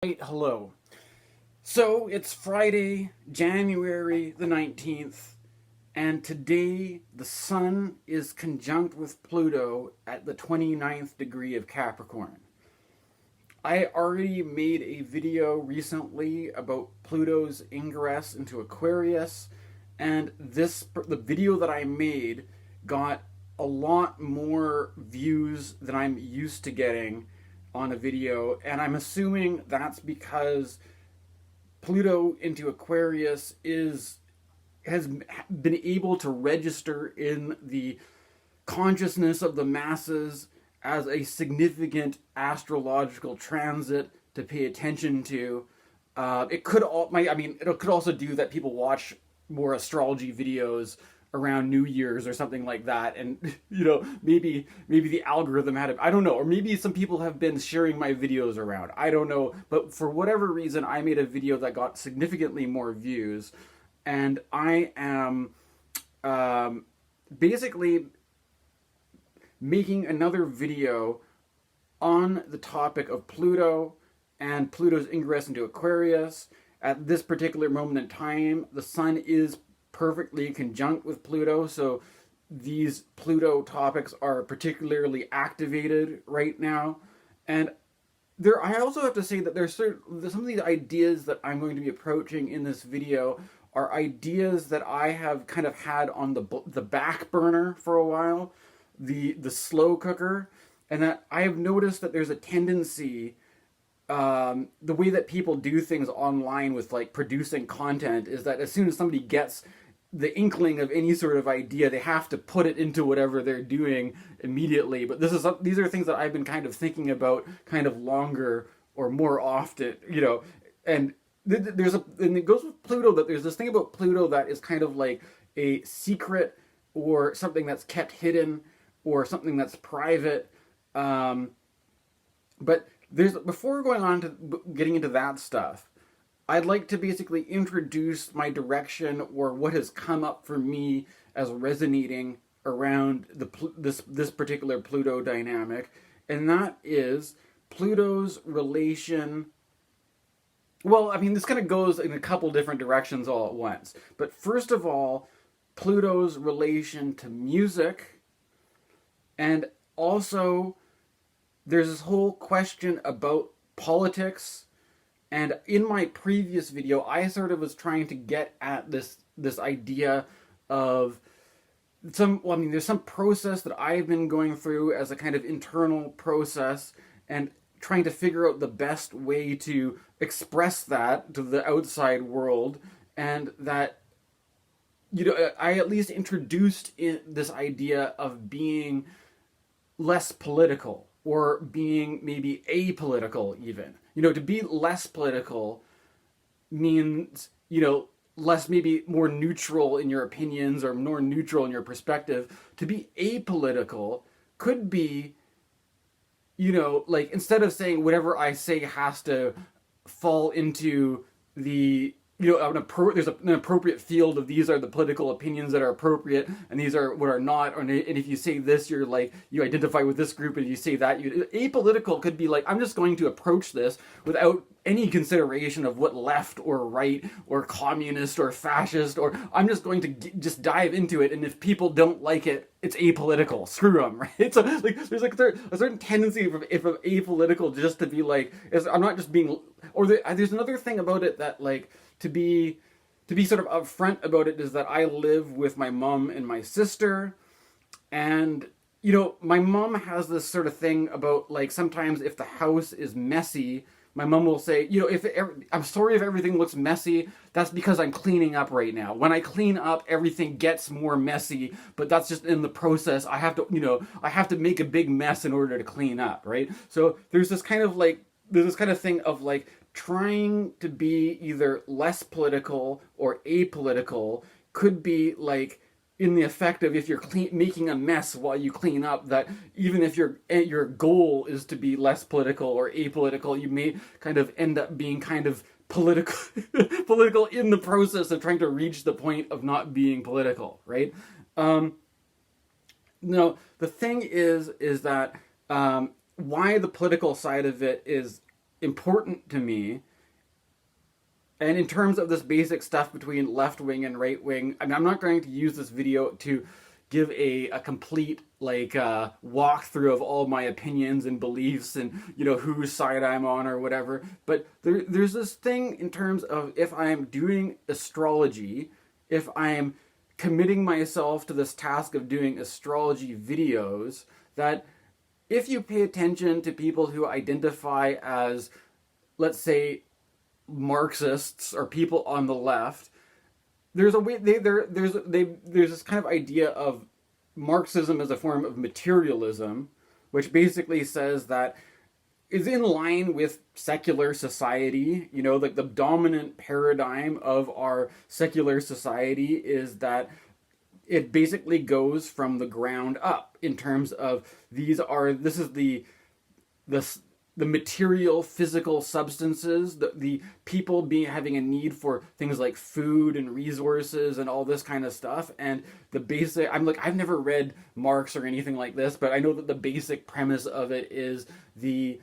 Right, hello. So it's Friday, January the 19th, and today the Sun is conjunct with Pluto at the 29th degree of Capricorn. I already made a video recently about Pluto's ingress into Aquarius, and the video that I made got a lot more views than I'm used to getting on a video, and I'm assuming that's because Pluto into Aquarius has been able to register in the consciousness of the masses as a significant astrological transit to pay attention to. It could it could also do that people watch more astrology videos around New Year's or something like that, and maybe the algorithm had it. I don't know, or maybe some people have been sharing my videos around. I don't know, but for whatever reason, I made a video that got significantly more views, and I am basically making another video on the topic of Pluto and Pluto's ingress into Aquarius. At this particular moment in time, the Sun is perfectly conjunct with Pluto, so these Pluto topics are particularly activated right now. And I also have to say that some of these ideas that I'm going to be approaching in this video are ideas that I have kind of had on the back burner for a while, the slow cooker, and that I have noticed that there's a tendency, the way that people do things online with like producing content is that as soon as somebody gets the inkling of any sort of idea, they have to put it into whatever they're doing immediately. But these are things that I've been kind of thinking about kind of longer or more often, and and it goes with Pluto, that there's this thing about Pluto that is kind of like a secret or something that's kept hidden or something that's private. But before going on to getting into that stuff, I'd like to basically introduce my direction or what has come up for me as resonating around this particular Pluto dynamic, and that is Pluto's relation. Well, I mean, this kind of goes in a couple different directions all at once. But first of all, Pluto's relation to music, and also there's this whole question about politics. And in my previous video, I sort of was trying to get at this idea of there's some process that I've been going through as a kind of internal process and trying to figure out the best way to express that to the outside world, and that, I at least introduced this idea of being less political, or being maybe apolitical even. To be less political means, less, maybe more neutral in your opinions or more neutral in your perspective. To be apolitical could be, like, instead of saying whatever I say has to fall into the, there's an appropriate field of these are the political opinions that are appropriate and these are what are not, and if you say this, you're like, you identify with this group, and if you say that, apolitical could be like, I'm just going to approach this without any consideration of what left or right or communist or fascist, or I'm just going to just dive into it, and if people don't like it, it's apolitical. Screw them, right? So like, there's like a certain tendency if of apolitical just to be like, I'm not just being, or there's another thing about it that, like, to be sort of upfront about it is that I live with my mom and my sister, and my mom has this sort of thing about, like, sometimes if the house is messy, my mom will say, I'm sorry if everything looks messy, that's because I'm cleaning up right now. When I clean up, everything gets more messy, but that's just in the process. I have to make a big mess in order to clean up, right? So there's this kind of thing of like trying to be either less political or apolitical could be like in the effect of, if you're making a mess while you clean up, that even if your goal is to be less political or apolitical, you may kind of end up being kind of political political in the process of trying to reach the point of not being political, right? No, the thing is that why the political side of it is important to me. And in terms of this basic stuff between left wing and right wing, I mean, I'm not going to use this video to give a complete walkthrough of all my opinions and beliefs and whose side I'm on or whatever. But there's this thing in terms of if I'm doing astrology, if I'm committing myself to this task of doing astrology videos, that if you pay attention to people who identify as, let's say, Marxists or people on the left, there's a way there's this kind of idea of Marxism as a form of materialism, which basically says that is in line with secular society. Like the dominant paradigm of our secular society is that it basically goes from the ground up in terms of this is the material physical substances, the people having a need for things like food and resources and all this kind of stuff. And the basic, I've never read Marx or anything like this, but I know that the basic premise of it is the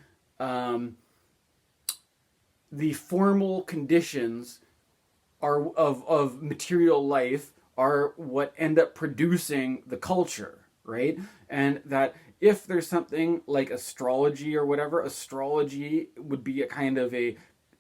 formal conditions of material life are what end up producing the culture, right? And that if there's something like astrology or whatever, astrology would be a kind of a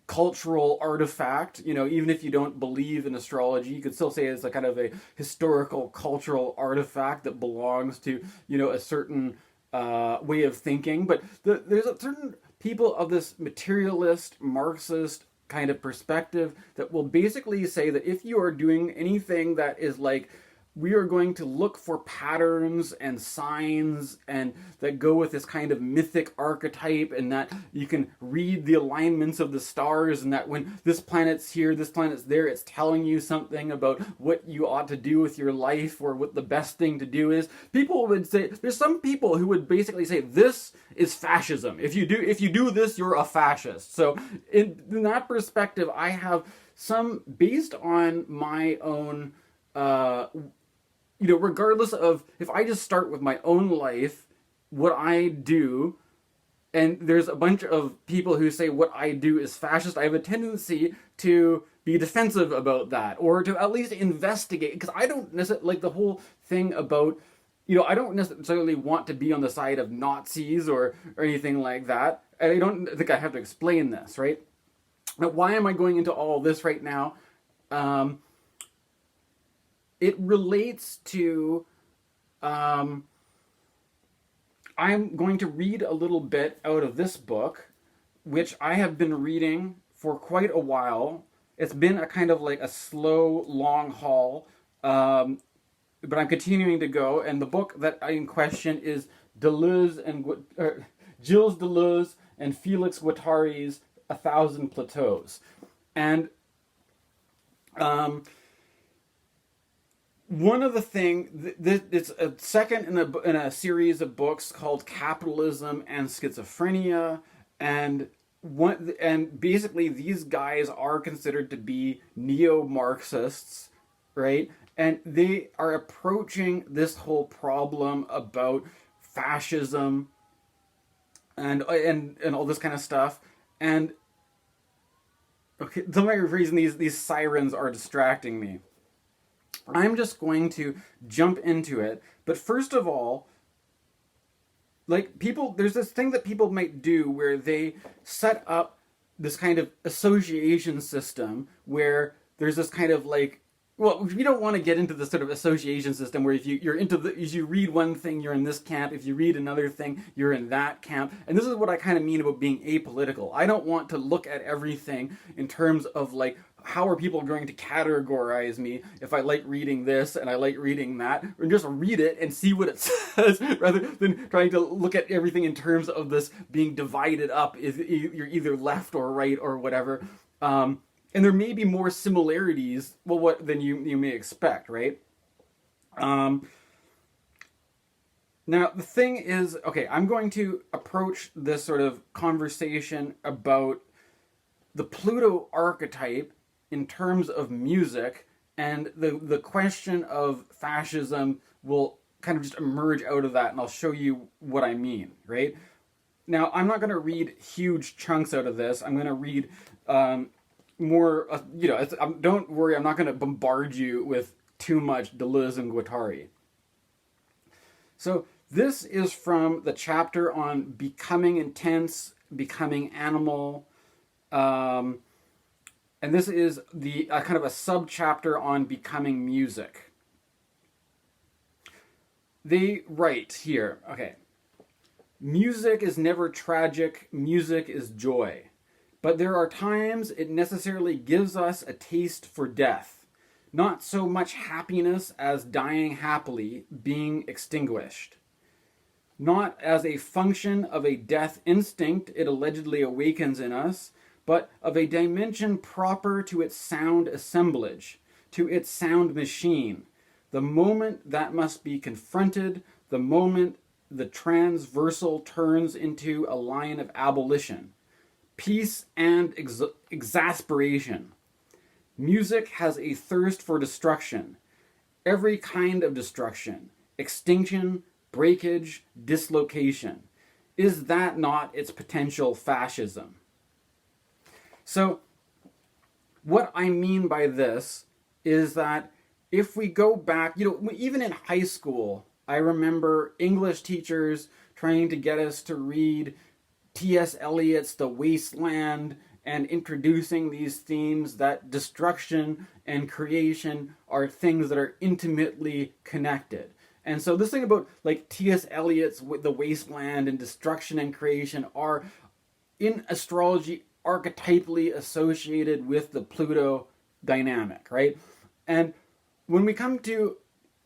cultural artifact. Even if you don't believe in astrology, you could still say it's a kind of a historical cultural artifact that belongs to a certain way of thinking. But there's a certain people of this materialist Marxist kind of perspective that will basically say that if you are doing anything that is like, we are going to look for patterns and signs and that go with this kind of mythic archetype, and that you can read the alignments of the stars, and that when this planet's here, this planet's there, it's telling you something about what you ought to do with your life or what the best thing to do is. People would say, there's some people who would basically say this is fascism. If you do this, you're a fascist. So in that perspective, I have some, based on my own regardless of, if I just start with my own life, what I do, and there's a bunch of people who say what I do is fascist, I have a tendency to be defensive about that, or to at least investigate, because I don't necessarily, like the whole thing about, I don't necessarily want to be on the side of Nazis or anything like that, and I don't think I have to explain this, right? Now, why am I going into all this right now? It relates to, I'm going to read a little bit out of this book, which I have been reading for quite a while. It's been a kind of like a slow, long haul, but I'm continuing to go. And the book that in question is Gilles Deleuze and Felix Guattari's A Thousand Plateaus. And one of the things, it's a second in a series of books called Capitalism and Schizophrenia, and basically these guys are considered to be neo-Marxists, right? And they are approaching this whole problem about fascism and all this kind of stuff. And okay, some reason these sirens are distracting me. I'm just going to jump into it. But first of all, like there's this thing that people might do where they set up this kind of association system where there's this kind of like, well, we don't want to get into this sort of association system where if you read one thing, you're in this camp. If you read another thing, you're in that camp. And this is what I kind of mean about being apolitical. I don't want to look at everything in terms of like, how are people going to categorize me if I like reading this and I like reading that? Or just read it and see what it says rather than trying to look at everything in terms of this being divided up. You're either left or right or whatever. And there may be more similarities than you may expect, right? Now, the thing is, okay, I'm going to approach this sort of conversation about the Pluto archetype in terms of music, and the question of fascism will kind of just emerge out of that, and I'll show you what I mean, right? Now, I'm not going to read huge chunks out of this. I'm going to read more, don't worry, I'm not going to bombard you with too much Deleuze and Guattari. So this is from the chapter on becoming intense, becoming animal, and this is the kind of a sub-chapter on becoming music. They write here, okay, music is never tragic, music is joy. But there are times it necessarily gives us a taste for death. Not so much happiness as dying happily, being extinguished. Not as a function of a death instinct it allegedly awakens in us, but of a dimension proper to its sound assemblage, to its sound machine. The moment that must be confronted, the moment the transversal turns into a line of abolition. Peace and exasperation. Music has a thirst for destruction. Every kind of destruction. Extinction, breakage, dislocation. Is that not its potential fascism? So, what I mean by this is that if we go back, even in high school, I remember English teachers trying to get us to read T.S. Eliot's The Wasteland and introducing these themes that destruction and creation are things that are intimately connected. And so this thing about like T.S. Eliot's The Wasteland and destruction and creation are in astrology archetypally associated with the Pluto dynamic, right? And when we come to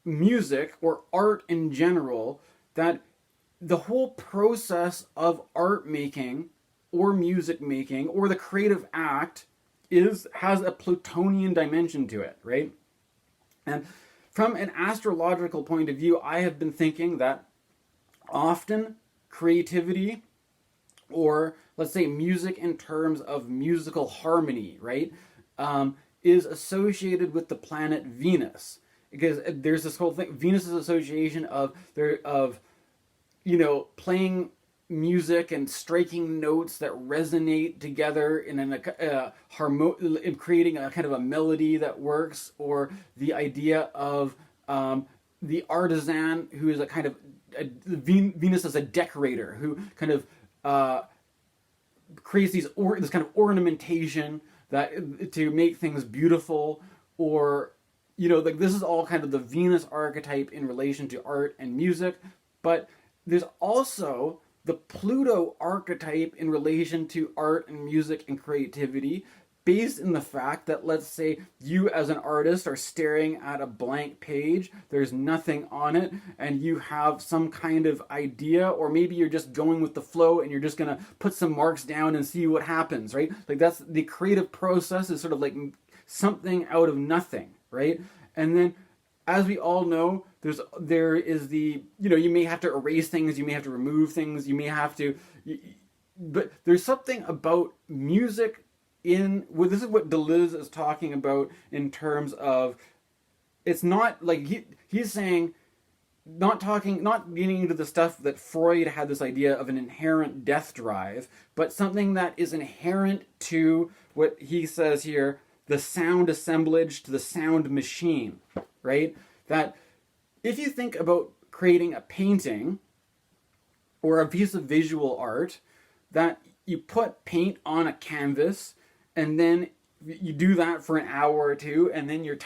music or art in general, that the whole process of art making or music making or the creative act has a Plutonian dimension to it, right? And from an astrological point of view, I have been thinking that often creativity, or let's say music in terms of musical harmony, right, is associated with the planet Venus. Because there's this whole thing, Venus's association of playing music and striking notes that resonate together in creating a kind of a melody that works, or the idea of the artisan who is a kind of Venus as a decorator who kind of creates this kind of ornamentation that to make things beautiful, or this is all kind of the Venus archetype in relation to art and music. But there's also the Pluto archetype in relation to art and music and creativity, based in the fact that, let's say, you as an artist are staring at a blank page, there's nothing on it, and you have some kind of idea, or maybe you're just going with the flow and you're just going to put some marks down and see what happens, right? Like, that's the creative process, is sort of like something out of nothing, right? And then, as we all know, there is the, you may have to erase things, you may have to remove things, you may have to, but there's something about music this is what Deleuze is talking about in terms of, it's not like, he's saying, not getting into the stuff that Freud had this idea of an inherent death drive, but something that is inherent to what he says here, the sound assemblage to the sound machine, right? That if you think about creating a painting or a piece of visual art, that you put paint on a canvas, and then you do that for an hour or two, and then you're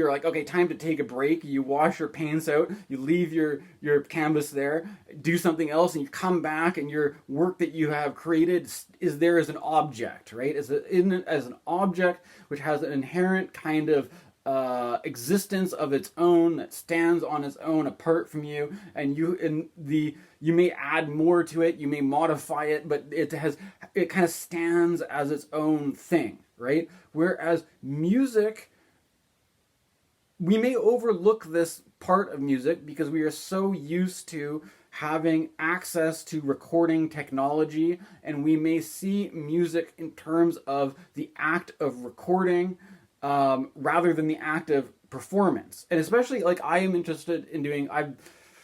like, okay, time to take a break. You wash your paints out, you leave your canvas there, do something else, and you come back, and your work that you have created is there as an object, right? As an object which has an inherent kind of existence of its own, that stands on its own apart from you, and you may add more to it, you may modify it, but it kind of stands as its own thing, right? Whereas music, we may overlook this part of music because we are so used to having access to recording technology, and we may see music in terms of the act of recording rather than the act of performance. And especially, like, I am interested in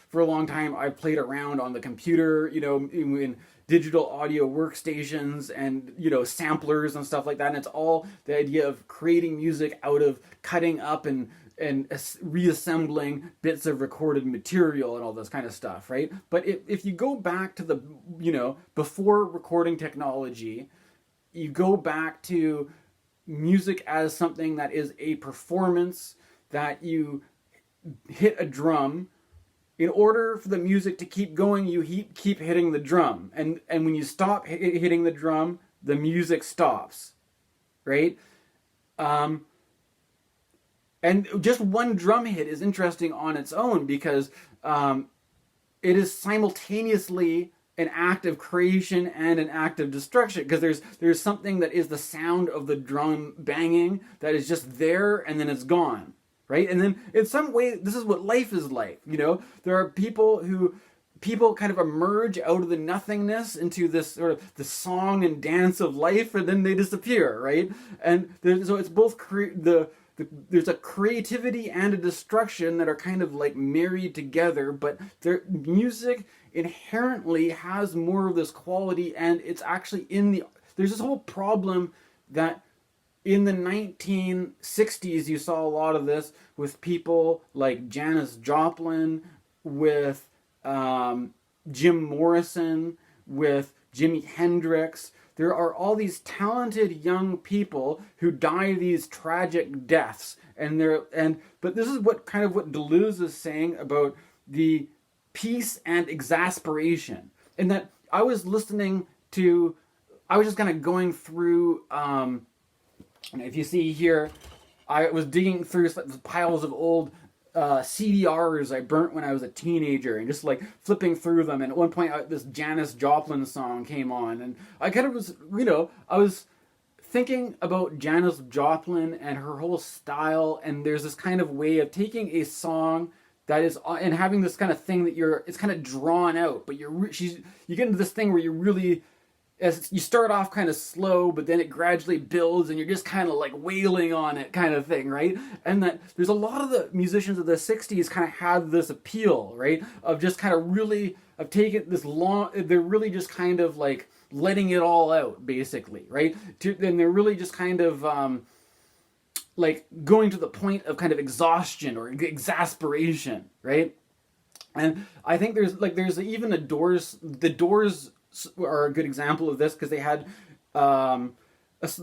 for a long time, I've played around on the computer, digital audio workstations and, samplers and stuff like that. And it's all the idea of creating music out of cutting up and reassembling bits of recorded material and all this kind of stuff, right? But if you go back to the, before recording technology, you go back to music as something that is a performance, that you hit a drum. In order for the music to keep going, you keep hitting the drum. And when you stop hitting the drum, the music stops, right? And just one drum hit is interesting on its own because it is simultaneously an act of creation and an act of destruction, because there's something that is the sound of the drum banging that is just there and then it's gone, right? And then in some way, this is what life is like. There are people kind of emerge out of the nothingness into this sort of the song and dance of life, and then they disappear, right? And so it's both there's a creativity and a destruction that are kind of like married together, but their music inherently has more of this quality, and it's actually there's this whole problem that in the 1960s you saw a lot of this with people like Janis Joplin, with Jim Morrison, with Jimi Hendrix. There are all these talented young people who die these tragic deaths, but this is what Deleuze is saying about the peace and exasperation. And that I was just kind of going through, if you see here, I was digging through piles of old CDRs I burnt when I was a teenager, and just like flipping through them. And at one point, this Janis Joplin song came on, and I kind of was, I was thinking about Janis Joplin and her whole style. And there's this kind of way of taking a song that is, and having this kind of thing that it's kind of drawn out, but you get into this thing where you really, as you start off kind of slow, but then it gradually builds and you're just kind of like wailing on it kind of thing, right? And that there's a lot of the musicians of the 60s kind of had this appeal, right? Of just kind of really, of taking this long, they're really just kind of like letting it all out, basically, right? And they're really just kind of like going to the point of kind of exhaustion or exasperation, right? And I think there's even the Doors are a good example of this, because they had the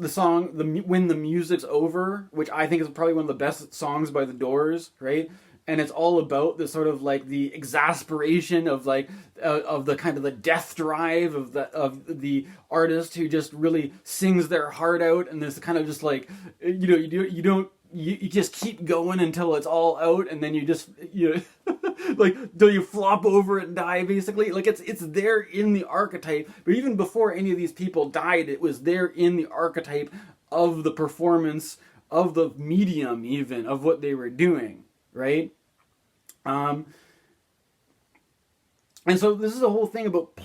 song When the Music's Over, which I think is probably one of the best songs by the Doors, right? And it's all about the sort of like the exasperation of like of the kind of the death drive of the artist who just really sings their heart out, and there's kind of just like you just keep going until it's all out, and then you just like till you flop over and die, basically. Like it's there in the archetype, but even before any of these people died, it was there in the archetype of the performance, of the medium, even of what they were doing, right? And so this is the whole thing about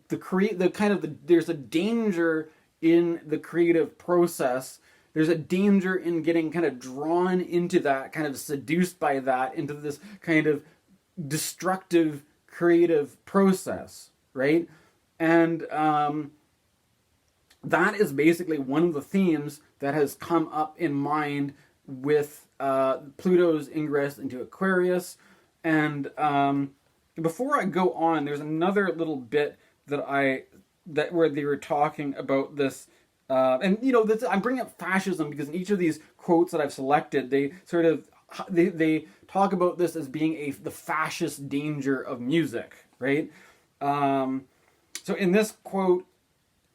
there's a danger in the creative process. There's a danger in getting kind of drawn into that, kind of seduced by that, into this kind of destructive creative process, right? And that is basically one of the themes that has come up in mind with Pluto's ingress into Aquarius. And before I go on, there's another little bit where they were talking about this. I'm bringing up fascism because in each of these quotes that I've selected, they sort of they talk about this as being the fascist danger of music, right? So in this quote,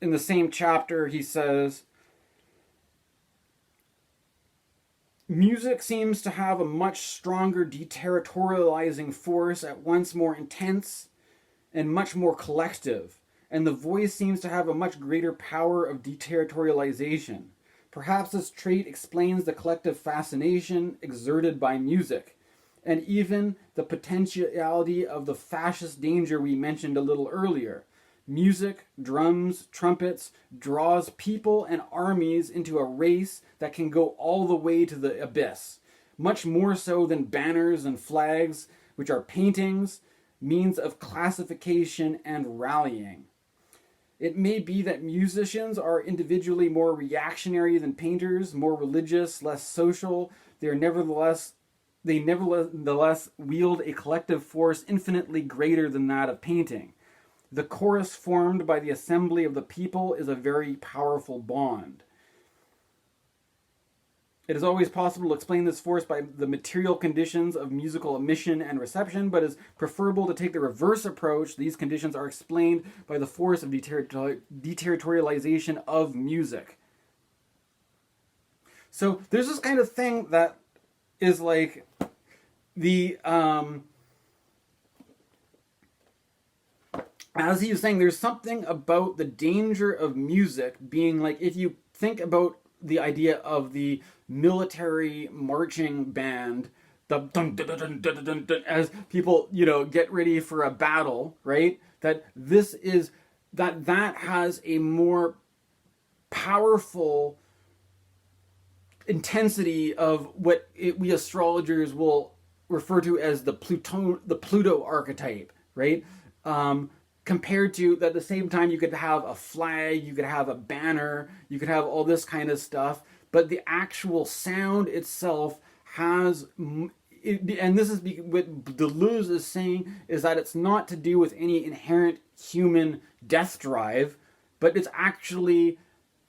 in the same chapter, he says, "Music seems to have a much stronger deterritorializing force, at once more intense and much more collective. And the voice seems to have a much greater power of deterritorialization. Perhaps this trait explains the collective fascination exerted by music, and even the potentiality of the fascist danger we mentioned a little earlier. Music, drums, trumpets, draws people and armies into a race that can go all the way to the abyss, much more so than banners and flags, which are paintings, means of classification and rallying. It may be that musicians are individually more reactionary than painters, more religious, less social. They nevertheless wield a collective force infinitely greater than that of painting. The chorus formed by the assembly of the people is a very powerful bond. It is always possible to explain this force by the material conditions of musical emission and reception, but it is preferable to take the reverse approach. These conditions are explained by the force of deterritorialization of music. So there's this kind of thing that is like the as he was saying, there's something about the danger of music being like, if you think about the idea of the military marching band, the dun, dun, dun, dun, dun, dun, as people, get ready for a battle, right? That has a more powerful intensity of what we astrologers will refer to as the Pluto archetype, right? Compared to that, at the same time, you could have a flag, you could have a banner, you could have all this kind of stuff, but the actual sound itself has, and this is what Deleuze is saying, is that it's not to do with any inherent human death drive, but it's actually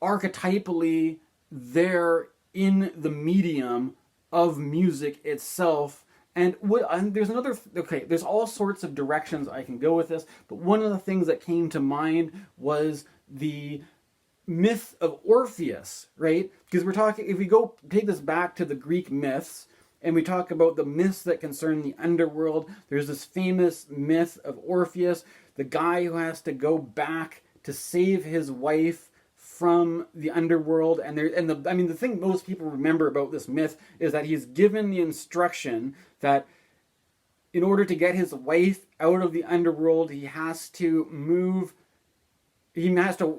archetypally there in the medium of music itself. And there's all sorts of directions I can go with this, but one of the things that came to mind was the myth of Orpheus, right? Because if we go take this back to the Greek myths, and we talk about the myths that concern the underworld, there's this famous myth of Orpheus, the guy who has to go back to save his wife from the underworld, the thing most people remember about this myth is that he's given the instruction that in order to get his wife out of the underworld, he has to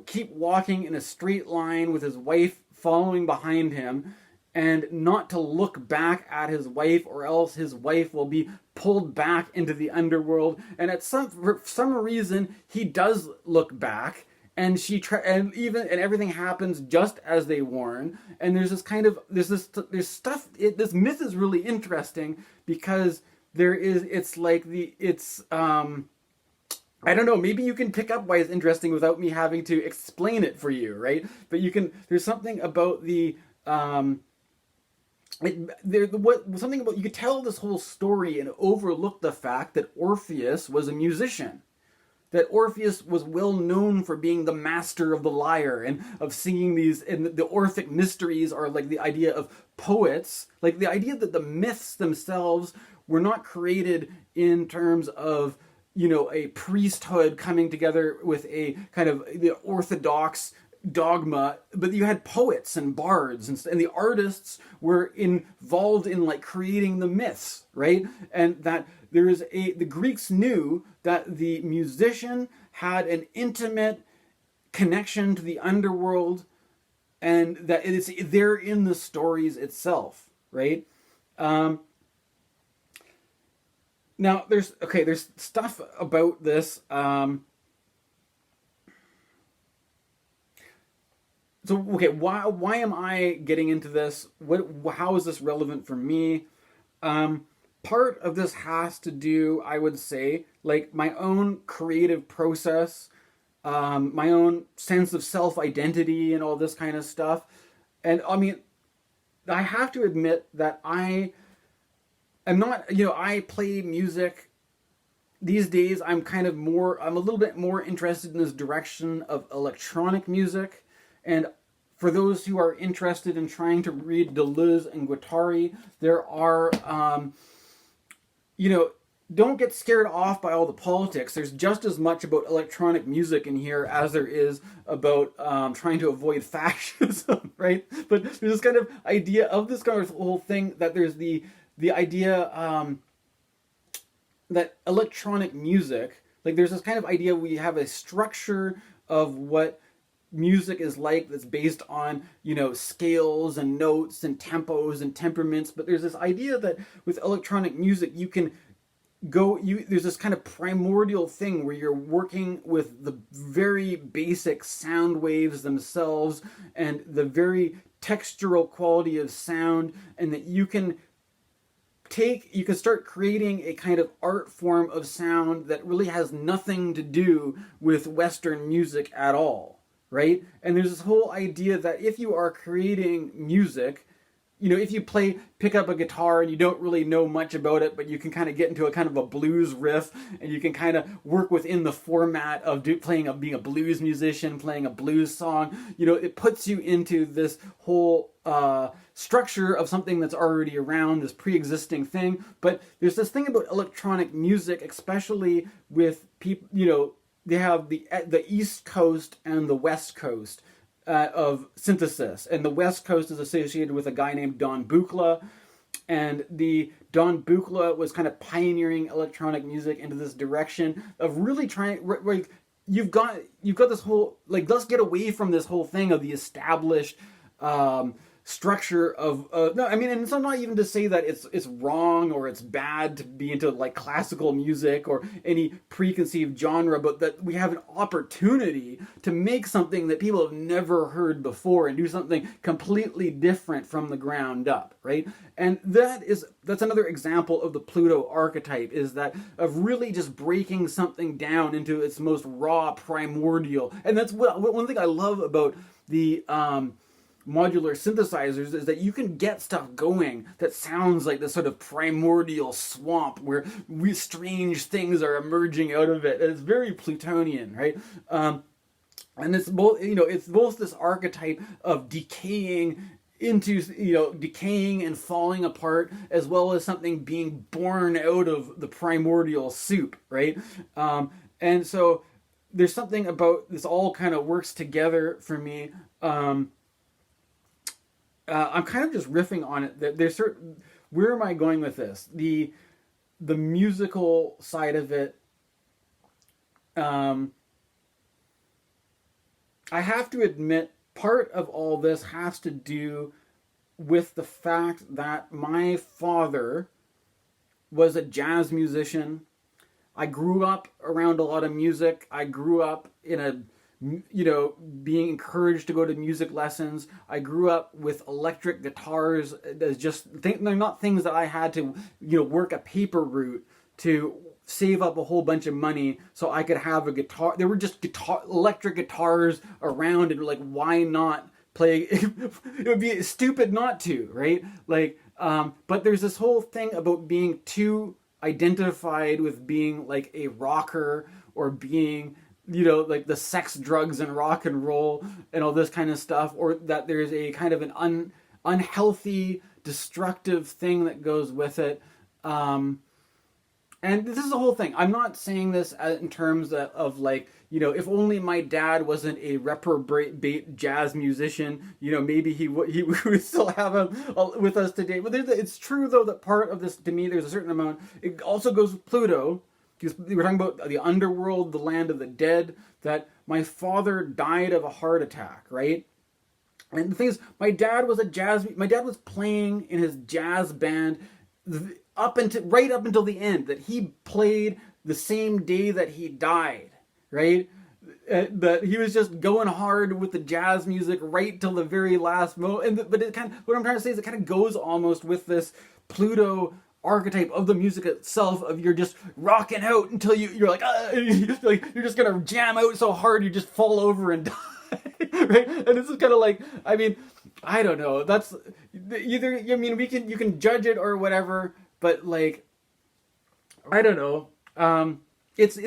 keep walking in a straight line with his wife following behind him, and not to look back at his wife, or else his wife will be pulled back into the underworld. And for some reason, he does look back, and everything happens just as they warn. And there's stuff. This myth is really interesting because I don't know, maybe you can pick up why it's interesting without me having to explain it for you, right? But there's something about you could tell this whole story and overlook the fact that Orpheus was a musician. That Orpheus was well known for being the master of the lyre and of singing these, and the Orphic mysteries are like the idea of poets, like the idea that the myths themselves were not created in terms of, a priesthood coming together with a kind of the orthodox dogma, but you had poets and bards, and the artists were involved in like creating the myths, right? And that the Greeks knew that the musician had an intimate connection to the underworld, and that it's there in the stories itself, right? Now there's stuff about this. Why am I getting into this? How is this relevant for me? Part of this has to do, I would say, like my own creative process, my own sense of self-identity and all this kind of stuff. And I have to admit that I am not, I play music these days. I'm a little bit more interested in this direction of electronic music. And for those who are interested in trying to read Deleuze and Guattari, there are, don't get scared off by all the politics. There's just as much about electronic music in here as there is about trying to avoid fascism, right? But there's this kind of idea of this kind of whole thing that there's the idea that electronic music, like there's this kind of idea we have a structure of what music is like that's based on, scales and notes and tempos and temperaments. But there's this idea that with electronic music, you can there's this kind of primordial thing where you're working with the very basic sound waves themselves and the very textural quality of sound, and that you can start creating a kind of art form of sound that really has nothing to do with Western music at all, right? And there's this whole idea that if you are creating music, if you pick up a guitar and you don't really know much about it, but you can kind of get into a kind of a blues riff, and you can kind of work within the format of being a blues musician, playing a blues song, it puts you into this whole structure of something that's already around, this pre-existing thing. But there's this thing about electronic music, especially with people, they have the East Coast and the West Coast of synthesis, and the West Coast is associated with a guy named Don Buchla, and the Don Buchla was kind of pioneering electronic music into this direction of really trying, like, you've got this whole, like, let's get away from this whole thing of the established structure of no, I mean, and it's not even to say that it's wrong or it's bad to be into like classical music or any preconceived genre, but that we have an opportunity to make something that people have never heard before and do something completely different from the ground up, right? And that's another example of the Pluto archetype, is that of really just breaking something down into its most raw, primordial. And that's one thing I love about the modular synthesizers, is that you can get stuff going that sounds like this sort of primordial swamp where strange things are emerging out of it. And it's very Plutonian, right? And it's both this archetype of decaying and falling apart, as well as something being born out of the primordial soup, right? And so there's something about this all kind of works together for me. I'm kind of just riffing on it. There's where am I going with this? The musical side of it. I have to admit, part of all this has to do with the fact that my father was a jazz musician. I grew up around a lot of music. I grew up in being encouraged to go to music lessons. I grew up with electric guitars. They're not things that I had to, work a paper route to save up a whole bunch of money so I could have a guitar. There were just electric guitars around, and like, why not play? It would be stupid not to, right? Like, but there's this whole thing about being too identified with being like a rocker, or being like the sex, drugs, and rock and roll and all this kind of stuff, or that there's a kind of an unhealthy, destructive thing that goes with it. And this is the whole thing. I'm not saying this in terms of like, if only my dad wasn't a reprobate jazz musician, maybe he would still have him with us today. But it's true, though, that part of this, to me, there's a certain amount. It also goes with Pluto. Because we're talking about the underworld, the land of the dead, that my father died of a heart attack, right? And the thing is, my dad was playing in his jazz band right up until the end, that he played the same day that he died, right? That he was just going hard with the jazz music right till the very last moment. But what I'm trying to say is it kind of goes almost with this Pluto archetype of the music itself, of you're just rocking out until you're like, you're just gonna jam out so hard you just fall over and die, right? And this is kind of like, I mean, I don't know. That's either, you can judge it or whatever, but like, I don't know. It's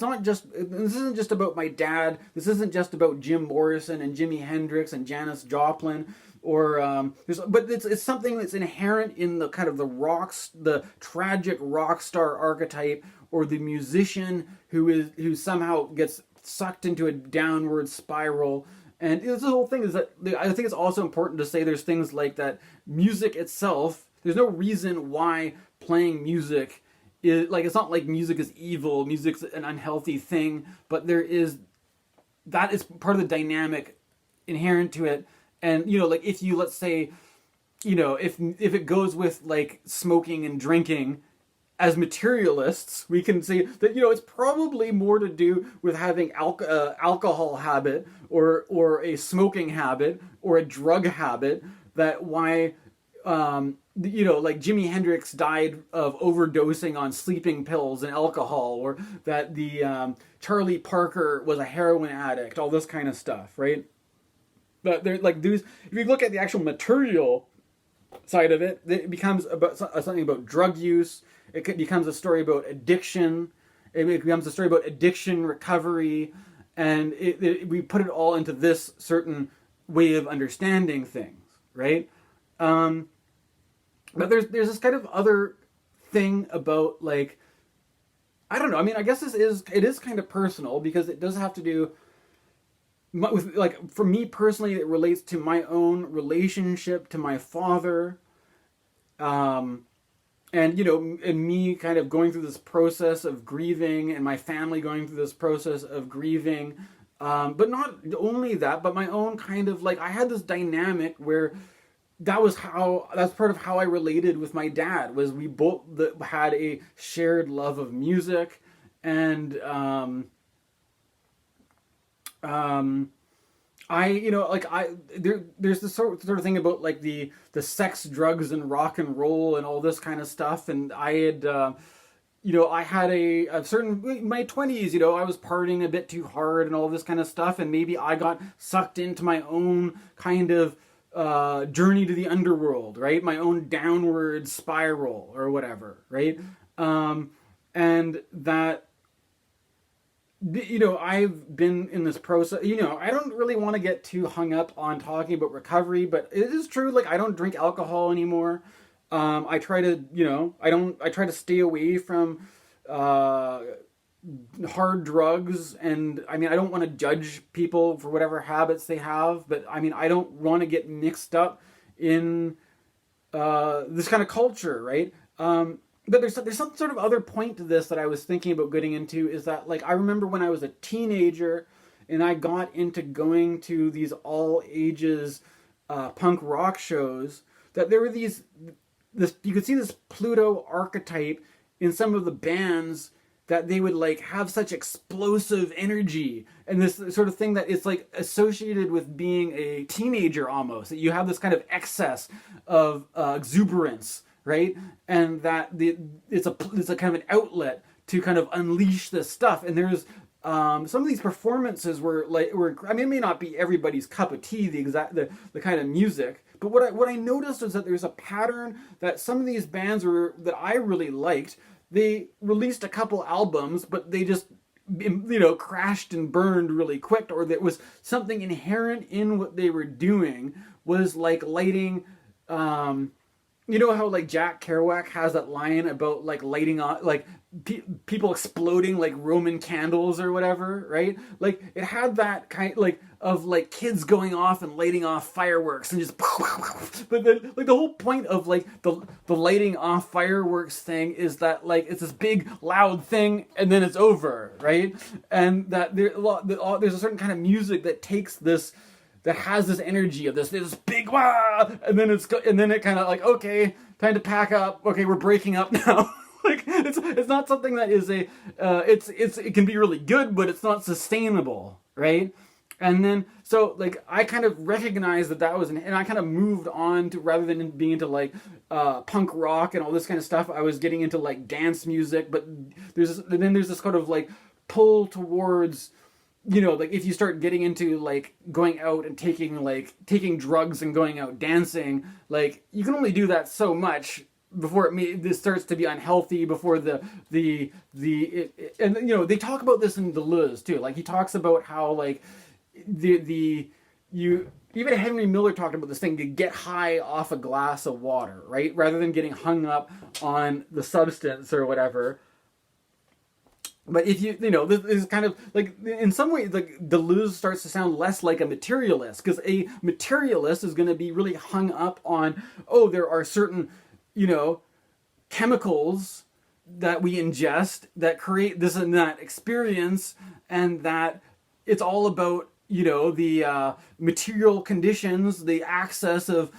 not just, this isn't just about my dad. This isn't just about Jim Morrison and Jimi Hendrix and Janis Joplin. But it's something that's inherent in the kind of the tragic rock star archetype, or the musician who somehow gets sucked into a downward spiral. And this whole thing is that I think it's also important to say there's things like that. Music itself, there's no reason why playing music is like, it's not like music is evil, music's an unhealthy thing, but that is part of the dynamic inherent to it. And, like, if you, let's say, if it goes with, like, smoking and drinking, as materialists, we can say that it's probably more to do with having alcohol habit or a smoking habit or a drug habit. That why like Jimi Hendrix died of overdosing on sleeping pills and alcohol, or that the Charlie Parker was a heroin addict, all this kind of stuff, right? But they're like these. If you look at the actual material side of it, it becomes about something about drug use. It becomes a story about addiction. It becomes a story about addiction recovery, and we put it all into this certain way of understanding things, right? But there's this kind of other thing about, like, I don't know. I mean, I guess it is kind of personal, because it does have to do with, like, for me personally, it relates to my own relationship to my father. And and me kind of going through this process of grieving, and my family going through this process of grieving. But not only that, but my own kind of, like, I had this dynamic where that's part of how I related with my dad, was we both had a shared love of music. And there's this sort of thing about, like, the sex, drugs, and rock and roll and all this kind of stuff. And I had I had a certain, my 20s, I was partying a bit too hard and all this kind of stuff, and maybe I got sucked into my own kind of journey to the underworld, right? My own downward spiral or whatever, right? And that, I've been in this process. I don't really want to get too hung up on talking about recovery, but it is true. Like, I don't drink alcohol anymore. I try to, I try to stay away from hard drugs. And I mean, I don't want to judge people for whatever habits they have, but I mean, I don't want to get mixed up in this kind of culture, right? But there's some sort of other point to this that I was thinking about getting into, is that, like, I remember when I was a teenager and I got into going to these all ages punk rock shows, that there were you could see this Pluto archetype in some of the bands, that they would, like, have such explosive energy, and this sort of thing that is, like, associated with being a teenager almost, that you have this kind of excess of exuberance, right? And that it's a kind of an outlet to kind of unleash this stuff. And there's some of these performances were I mean, it may not be everybody's cup of tea, the kind of music, but what I noticed was that there's a pattern, that some of these bands that I really liked. They released a couple albums, but they just, crashed and burned really quick, or there was something inherent in what they were doing, was like lighting, how, like, Jack Kerouac has that line about, like, lighting on, like, people exploding like Roman candles or whatever, right? Like, it had that kind, like, of, like, kids going off and lighting off fireworks and just but then, like, the whole point of, like, the lighting off fireworks thing is that, like, it's this big loud thing and then it's over, right? And that there's a certain kind of music that takes this, that has this energy of this big wah, and then it kind of, like, okay, time to pack up. Okay, we're breaking up now. Like, it's not something that is it can be really good, but it's not sustainable, right? And then, so, like, I kind of recognized that was, and I kind of moved on to, rather than being into, like, punk rock and all this kind of stuff, I was getting into, like, dance music. But there's this kind of, like, pull towards, like, if you start getting into, like, going out and taking drugs and going out dancing, like, you can only do that so much before this starts to be unhealthy, before and they talk about this in Deleuze too. Like, he talks about how, like, even Henry Miller talked about this thing, to get high off a glass of water, right? Rather than getting hung up on the substance or whatever. But if this is kind of, like, in some ways, like, Deleuze starts to sound less like a materialist, because a materialist is going to be really hung up on, there are certain, chemicals that we ingest that create this and that experience, and that it's all about the material conditions, the access of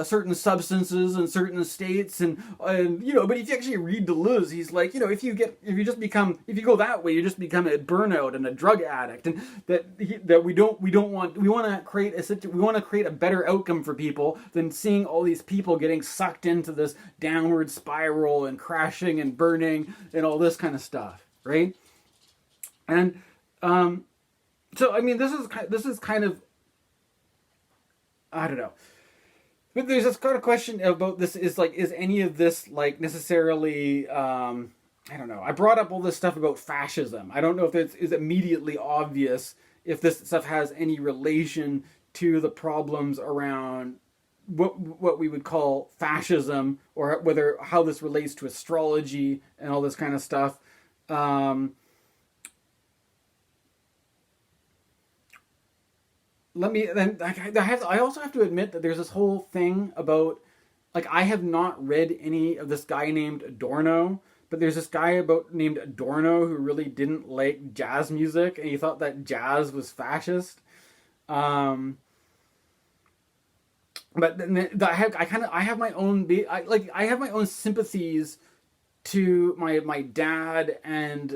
certain substances and certain states, and but if you actually read Deleuze, he's like, if you go that way, you just become a burnout and a drug addict, and that we want to create a better outcome for people than seeing all these people getting sucked into this downward spiral and crashing and burning and all this kind of stuff, right? And so I mean, this is kind of, I don't know, but there's this kind of question about this is any of this like necessarily I don't know. I brought up all this stuff about fascism. I don't know if it is immediately obvious if this stuff has any relation to the problems around what we would call fascism, or how this relates to astrology and all this kind of stuff. I also have to admit that there's this whole thing about, like, I have not read any of this guy named Adorno, but there's this guy named Adorno who really didn't like jazz music, and he thought that jazz was fascist. But then I have my own I have my own sympathies to my dad and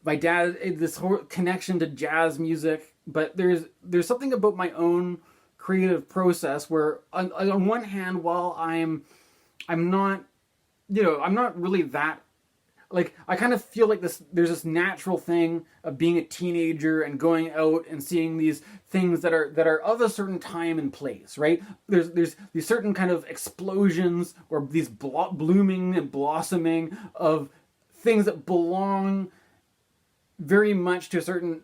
this whole connection to jazz music. But there's something about my own creative process where on one hand, while I'm not really that, like, I kind of feel like there's this natural thing of being a teenager and going out and seeing these things that are of a certain time and place, right? There's these certain kind of explosions or these blooming and blossoming of things that belong very much to a certain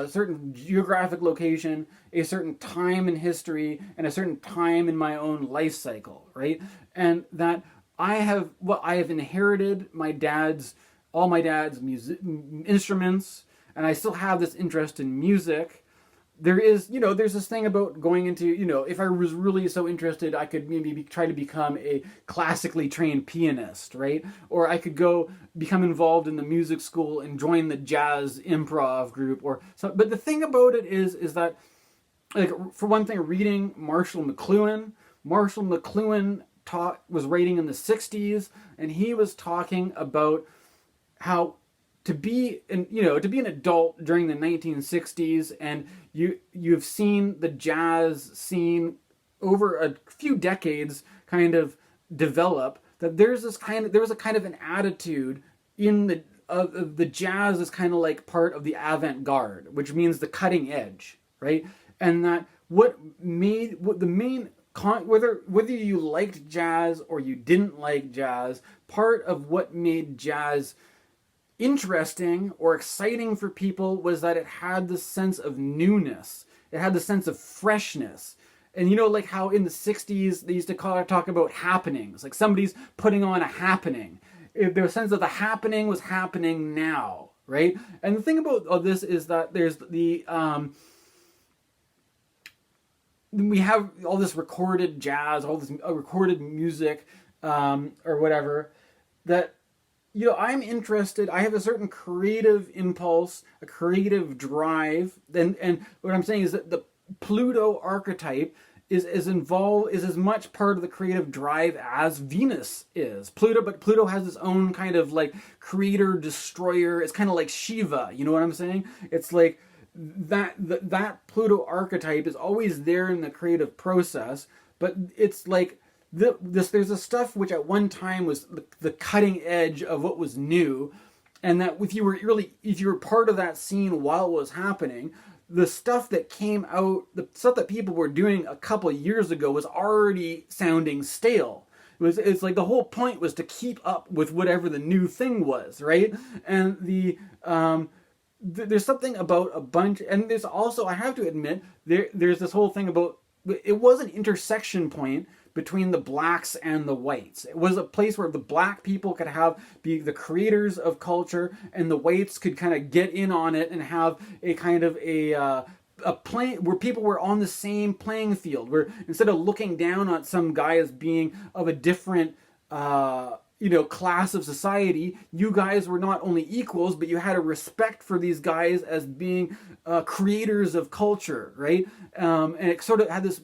certain geographic location, a certain time in history, and a certain time in my own life cycle, right? And that I have inherited all my dad's music instruments, and I still have this interest in music. There's this thing about going into, if I was really so interested, I could maybe try to become a classically trained pianist, right? Or I could go become involved in the music school and join the jazz improv group or so. But the thing about it is that, like, for one thing, reading Marshall McLuhan was writing in the 60s, and he was talking about how to be an adult during the 1960s, and you've seen the jazz scene over a few decades kind of develop, that there was a kind of an attitude in the jazz is kind of like part of the avant-garde, which means the cutting edge, right? And that whether you liked jazz or you didn't like jazz, part of what made jazz interesting or exciting for people was that it had this sense of newness. It had the sense of freshness. And like how in the 60s they used to talk about happenings, like somebody's putting on a happening. There was a sense that the happening was happening now, right? And the thing about all this is that there's we have all this recorded jazz, all this recorded music, or whatever, that I'm interested. I have a certain creative impulse, a creative drive, and what I'm saying is that the Pluto archetype is as much part of the creative drive as Venus is. But Pluto has its own kind of like creator destroyer. It's kind of like Shiva. You know what I'm saying? It's like that Pluto archetype is always there in the creative process, but it's like there's a stuff which at one time was the cutting edge of what was new, and that if you were part of that scene while it was happening, the stuff that came out, the stuff that people were doing a couple of years ago was already sounding stale. It's like the whole point was to keep up with whatever the new thing was, right? And there's something about a bunch, and there's also, I have to admit, there's this whole thing about, it was an intersection point between the blacks and the whites. It was a place where the black people could be the creators of culture, and the whites could kind of get in on it and have a kind of a play where people were on the same playing field, where instead of looking down on some guy as being of a different class of society, you guys were not only equals, but you had a respect for these guys as being creators of culture, right? And it sort of had this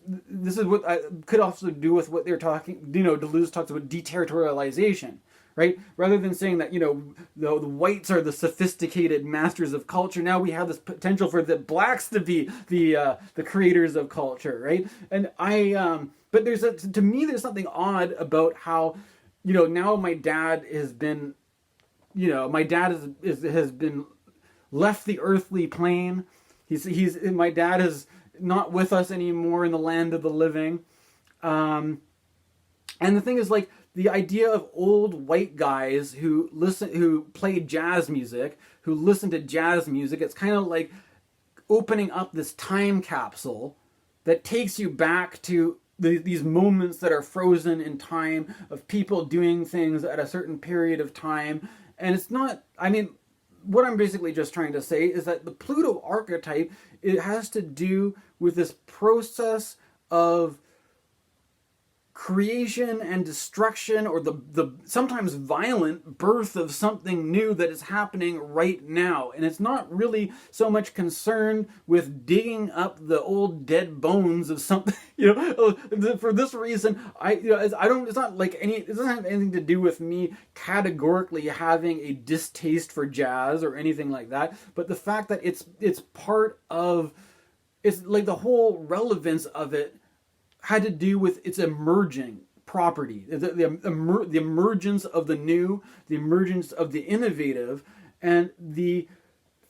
is what I could also do with what they're talking, Deleuze talks about deterritorialization, right? Rather than saying that, the whites are the sophisticated masters of culture, now we have this potential for the blacks to be the creators of culture, right? And but to me, there's something odd about how, now my dad has been, has been left the earthly plane. My dad is not with us anymore in the land of the living. And the thing is, like, the idea of old white guys who played jazz music, who listen to jazz music, it's kind of like opening up this time capsule that takes you back to these moments that are frozen in time of people doing things at a certain period of time. And it's not, what I'm basically just trying to say is that the Pluto archetype, it has to do with this process of creation and destruction, or the sometimes violent birth of something new that is happening right now. And it's not really so much concerned with digging up the old dead bones of something, for this reason, it's not like it doesn't have anything to do with me categorically having a distaste for jazz or anything like that, but the fact that it's part of, it's like the whole relevance of it had to do with its emerging property, the emergence of the new, the emergence of the innovative, and the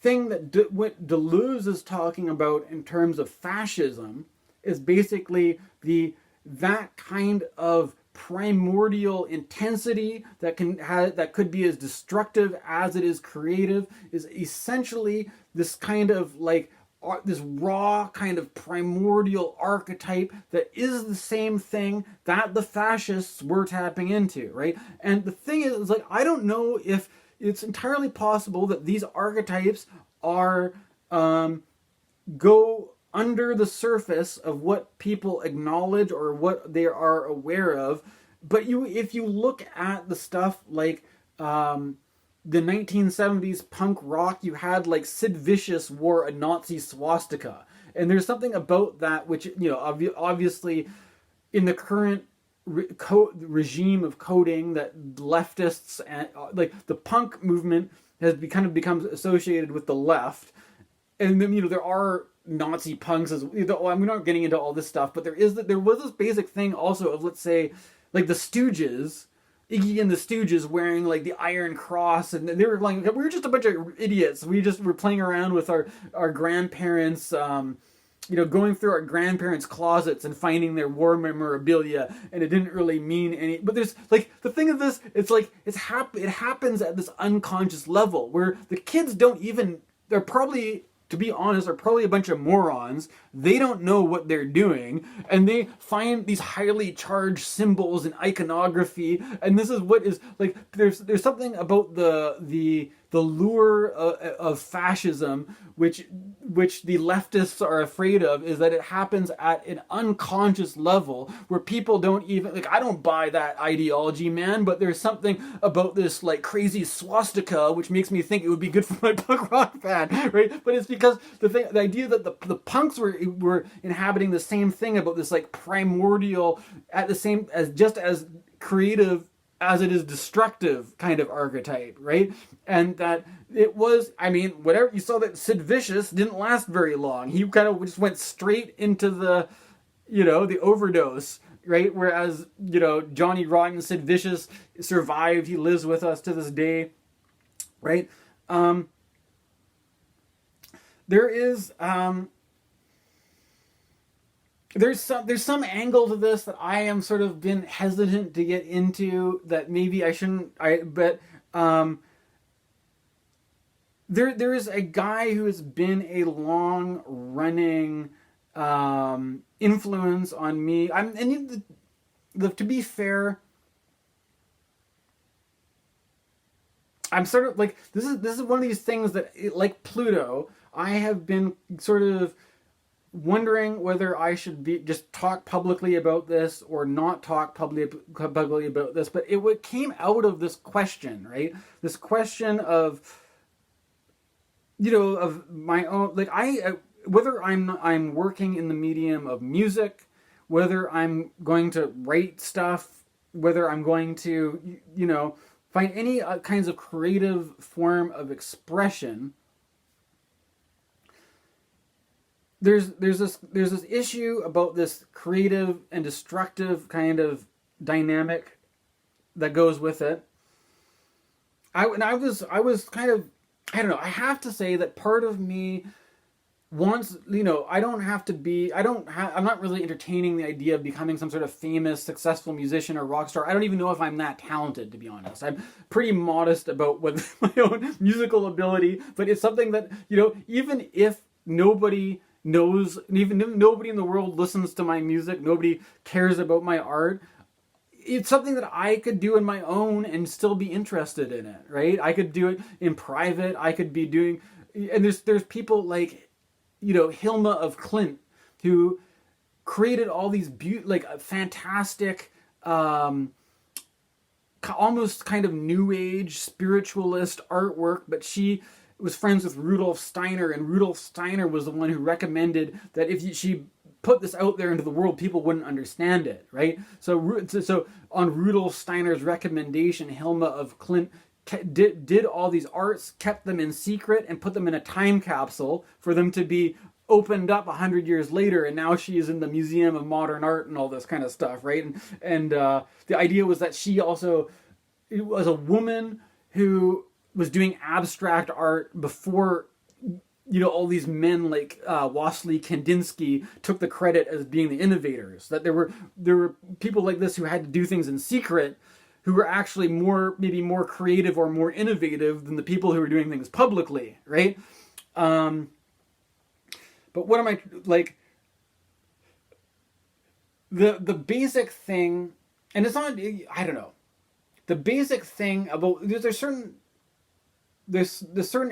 thing that what Deleuze is talking about in terms of fascism is basically that kind of primordial intensity that could be as destructive as it is creative, is essentially this kind of like this raw kind of primordial archetype that is the same thing that the fascists were tapping into, right? And the thing is like, I don't know if it's entirely possible that these archetypes are go under the surface of what people acknowledge or what they are aware of. But if you look at the stuff like the 1970s punk rock, you had like Sid Vicious wore a Nazi swastika. And there's something about that which, obviously in the current regime of coding that leftists and like the punk movement has become associated with the left. And then, there are Nazi punks we're not getting into all this stuff, but there was this basic thing also of, let's say, like the Stooges, Iggy and the Stooges wearing like the Iron Cross, and they were like, we were just a bunch of idiots. We just were playing around with our grandparents, going through our grandparents' closets and finding their war memorabilia, and it didn't really mean any. But there's like the thing of this, it's like it happens at this unconscious level where the kids don't even. They're probably, to be honest, are probably a bunch of morons. They don't know what they're doing, and they find these highly charged symbols and iconography, and this is what is like. There's something about the lure of fascism, which the leftists are afraid of, is that it happens at an unconscious level where people don't even, like, I don't buy that ideology, man, but there's something about this like crazy swastika which makes me think it would be good for my punk rock band, right? But it's because the idea that the punks were inhabiting the same thing about this like primordial, at the same as just as creative as it is destructive kind of archetype, right? And that it was, whatever, you saw that Sid Vicious didn't last very long. He kind of just went straight into the, the overdose, right? Whereas, Johnny Rotten, Sid Vicious survived. He lives with us to this day, right? There is, there's some angle to this that I am sort of been hesitant to get into, that maybe I shouldn't. But there is a guy who has been a long running influence on me. To be fair, I'm sort of like, this is one of these things that, like Pluto, I have been sort of wondering whether I should be just talk publicly about this or not talk publicly about this. But it came out of this question, right? This question of, of my own, like whether I'm working in the medium of music, whether I'm going to write stuff, whether I'm going to, find any kinds of creative form of expression. There's this issue about this creative and destructive kind of dynamic that goes with it. I was kind of, I don't know, I have to say that part of me wants, I don't have to be, I'm not really entertaining the idea of becoming some sort of famous, successful musician or rock star. I don't even know if I'm that talented, to be honest. I'm pretty modest about my own musical ability, but it's something that, even if nobody knows, even if nobody in the world listens to my music, nobody cares about my art, it's something that I could do on my own and still be interested in it, right? I could do it in private. I could be doing, and there's people like, Hilma of Klint, who created all these fantastic, almost kind of new age spiritualist artwork, but she was friends with Rudolf Steiner, and Rudolf Steiner was the one who recommended that if she put this out there into the world, people wouldn't understand it, right? So on Rudolf Steiner's recommendation, Hilma of Klint did all these arts, kept them in secret, and put them in a time capsule for them to be opened up 100 years later, and now she is in the Museum of Modern Art and all this kind of stuff, right? And the idea was that she also was a woman who was doing abstract art before, all these men like Wassily Kandinsky took the credit as being the innovators. That there were people like this who had to do things in secret, who were actually maybe more creative or more innovative than the people who were doing things publicly, right? But what am I like? The basic thing, and it's not, I don't know. The basic thing about there's certain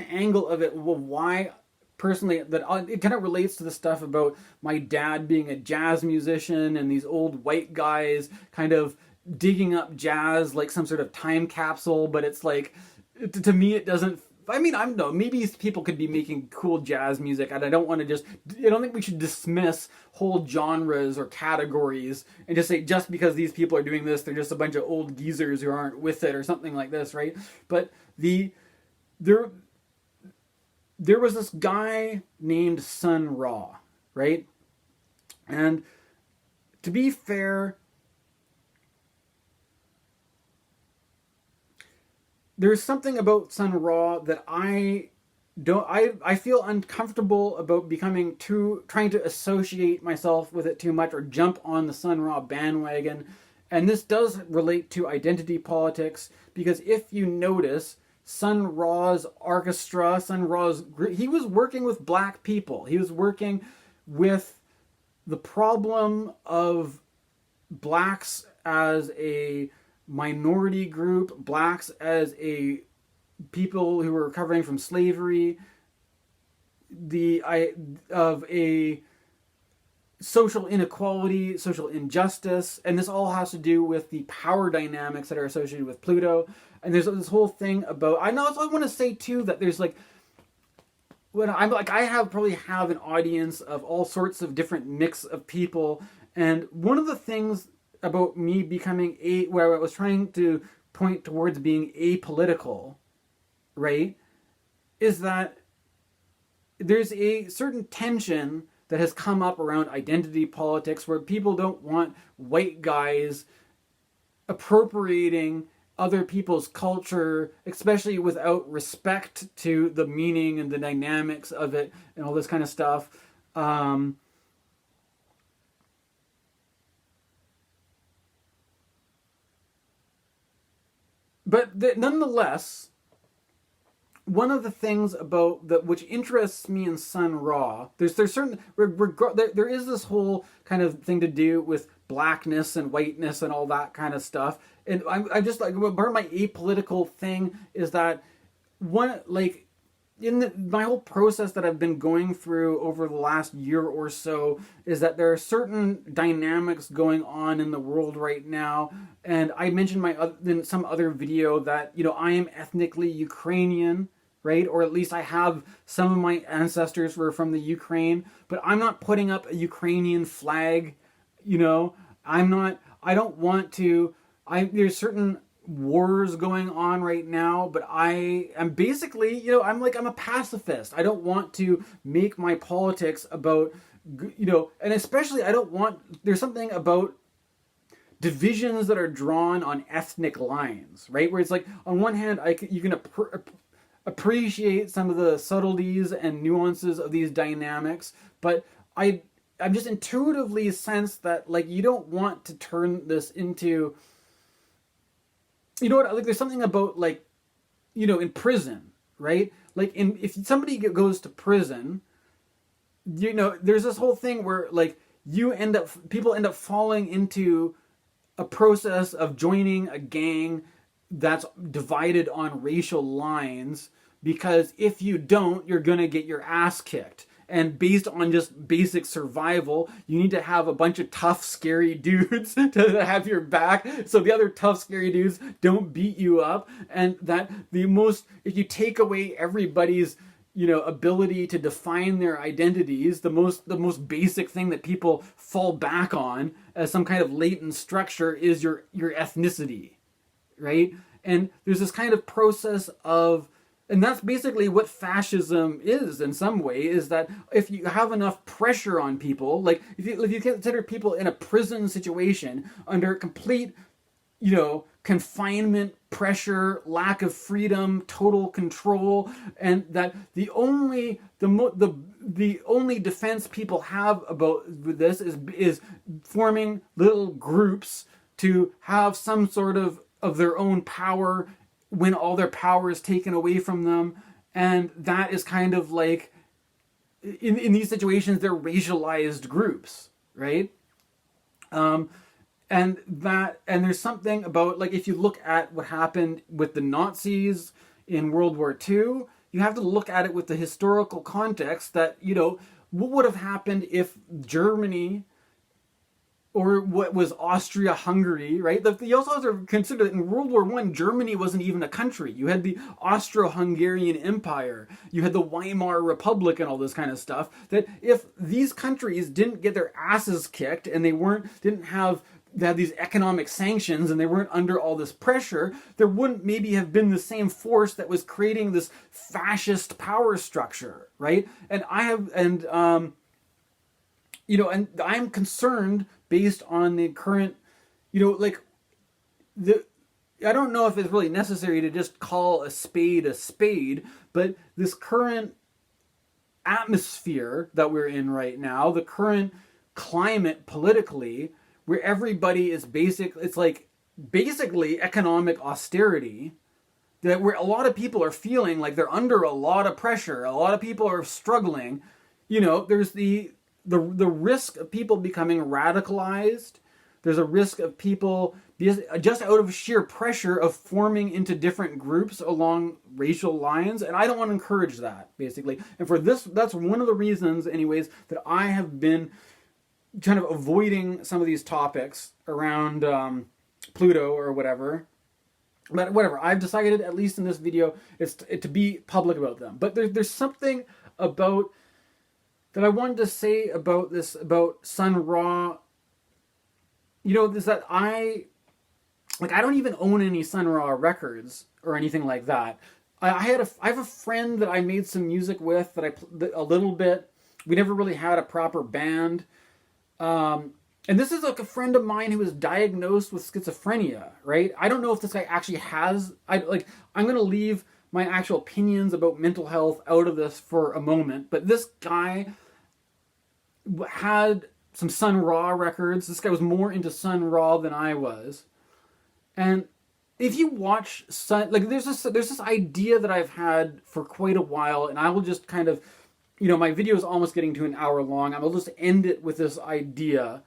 angle of it. Well, why personally that it kind of relates to the stuff about my dad being a jazz musician and these old white guys kind of digging up jazz like some sort of time capsule, but it's like, to me it doesn't, I don't know, maybe people could be making cool jazz music, and I don't think we should dismiss whole genres or categories and just say just because these people are doing this, they're just a bunch of old geezers who aren't with it or something like this, right? But there was this guy named Sun Ra, right? And to be fair, there's something about Sun Ra that I feel uncomfortable about trying to associate myself with it too much or jump on the Sun Ra bandwagon. And this does relate to identity politics, because if you notice, Sun Ra's orchestra, he was working with black people. He was working with the problem of blacks as a minority group, blacks as a people who were recovering from slavery, of a social inequality, social injustice, and this all has to do with the power dynamics that are associated with Pluto. And there's this whole thing about, I want to say too that there's like, when I'm like, probably have an audience of all sorts of different mix of people, and one of the things about me becoming where I was trying to point towards being apolitical, right, is that there's a certain tension that has come up around identity politics where people don't want white guys appropriating other people's culture, especially without respect to the meaning and the dynamics of it and all this kind of stuff. But nonetheless, one of the things about which interests me in Sun Ra, there is this whole kind of thing to do with blackness and whiteness and all that kind of stuff. And I'm just like, part of my apolitical thing is that my whole process that I've been going through over the last year or so is that there are certain dynamics going on in the world right now. And I mentioned in some other video that, I am ethnically Ukrainian, right? Or at least I have some of my ancestors were from the Ukraine, but I'm not putting up a Ukrainian flag, I don't want to, there's certain wars going on right now, but I am basically, I'm a pacifist. I don't want to make my politics about, and especially I don't want, there's something about divisions that are drawn on ethnic lines, right? Where it's like, on one hand, you can appreciate some of the subtleties and nuances of these dynamics, but I'm just intuitively sense that, like, you don't want to turn this into, like, there's something about, like, in prison, right? Like, if somebody goes to prison, there's this whole thing where, like, people end up falling into a process of joining a gang that's divided on racial lines, because if you don't, you're gonna get your ass kicked. And based on just basic survival, you need to have a bunch of tough, scary dudes to have your back, so the other tough, scary dudes don't beat you up. And that if you take away everybody's, ability to define their identities, the most basic thing that people fall back on as some kind of latent structure is your ethnicity, right? And there's this kind of process of, and that's basically what fascism is in some way, is that if you have enough pressure on people, like if you consider people in a prison situation under complete, confinement, pressure, lack of freedom, total control, and that the only defense people have about this is forming little groups to have some sort of their own power when all their power is taken away from them. And that is kind of like, in these situations, they're racialized groups, right? And there's something about, like, if you look at what happened with the Nazis in World War II, you have to look at it with the historical context that, what would have happened if Germany, or what was Austria-Hungary, right? You also have to consider that in World War I, Germany wasn't even a country. You had the Austro-Hungarian Empire. You had the Weimar Republic and all this kind of stuff. That if these countries didn't get their asses kicked and they had these economic sanctions and they weren't under all this pressure, there wouldn't maybe have been the same force that was creating this fascist power structure, right? And I'm concerned based on the current, I don't know if it's really necessary to just call a spade, but this current atmosphere that we're in right now, the current climate politically, where everybody is basically economic austerity, that where a lot of people are feeling like they're under a lot of pressure, a lot of people are struggling, there's the risk of people becoming radicalized. There's a risk of people just out of sheer pressure of forming into different groups along racial lines. And I don't want to encourage that, basically. And for this, that's one of the reasons, anyways, that I have been kind of avoiding some of these topics around Pluto or whatever. But whatever, I've decided, at least in this video, to be public about them. But there's something about that I wanted to say about this, about Sun Ra. Is that I don't even own any Sun Ra records or anything like that. I have a friend that I made some music with a little bit. We never really had a proper band. And this is like a friend of mine who was diagnosed with schizophrenia, right? I don't know if this guy actually has, I'm going to leave my actual opinions about mental health out of this for a moment, but this guy had some Sun Ra records. This guy was more into Sun Ra than I was. And if you watch there's this idea that I've had for quite a while, and I will just kind of, my video is almost getting to an hour long. I will just end it with this idea.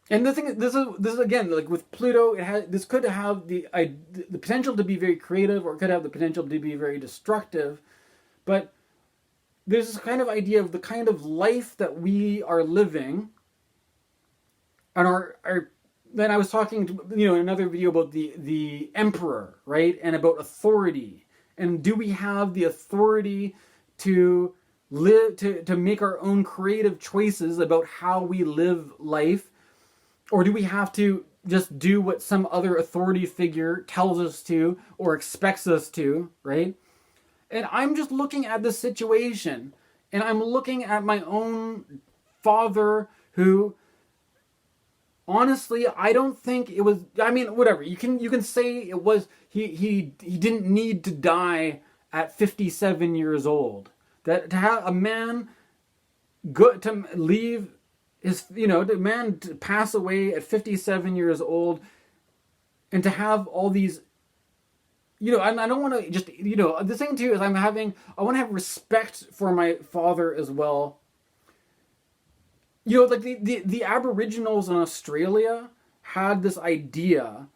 And the thing is, this is again, like with Pluto, this could have the potential to be very creative, or it could have the potential to be very destructive. But there's this kind of idea of the kind of life that we are living, and our then I was talking to, in another video about the emperor, right, and about authority, and do we have the authority to live, to make our own creative choices about how we live life, or do we have to just do what some other authority figure tells us to or expects us to, right? And I'm just looking at this situation, and I'm looking at my own father, who, honestly, I don't think it was. I mean, whatever, you can say it was. He didn't need to die at 57 years old. That to have a man good to leave his, the man to pass away at 57 years old, and to have all these. I don't want to just, the thing too is I want to have respect for my father as well. Like the Aboriginals in Australia had this idea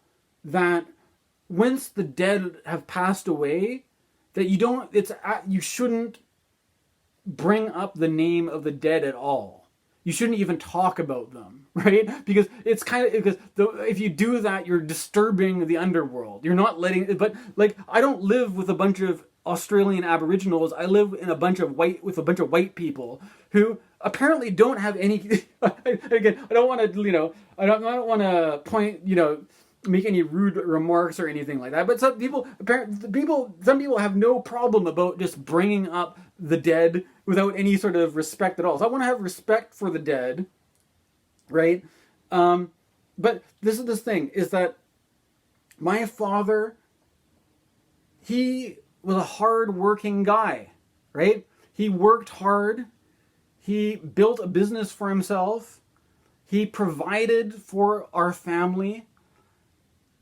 that once the dead have passed away, that you shouldn't bring up the name of the dead at all. You shouldn't even talk about them, right? Because it's if you do that, you're disturbing the underworld. You're not letting. But like, I don't live with a bunch of Australian Aboriginals. I live with a bunch of white people who apparently don't have any. Again, I don't want to, I don't want to point, make any rude remarks or anything like that. But some people have no problem about just bringing up the dead without any sort of respect at all. So I want to have respect for the dead, right? But this thing is that my father, he was a hard-working guy, right? He worked hard. He built a business for himself. He provided for our family.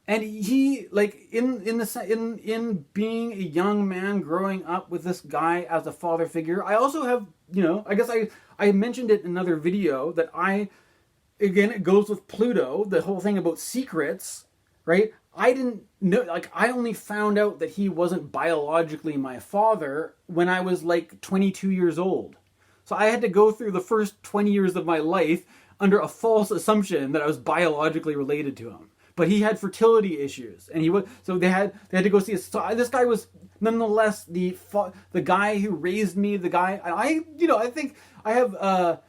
And he, like, in being a young man growing up with this guy as a father figure, I also have, I guess I mentioned it in another video that again, it goes with Pluto, the whole thing about secrets, right? I didn't know, like, I only found out that he wasn't biologically my father when I was like 22 years old. So I had to go through the first 20 years of my life under a false assumption that I was biologically related to him. But he had fertility issues, and they had to go see his. So this guy was nonetheless the guy who raised me. The guy, and I think I have.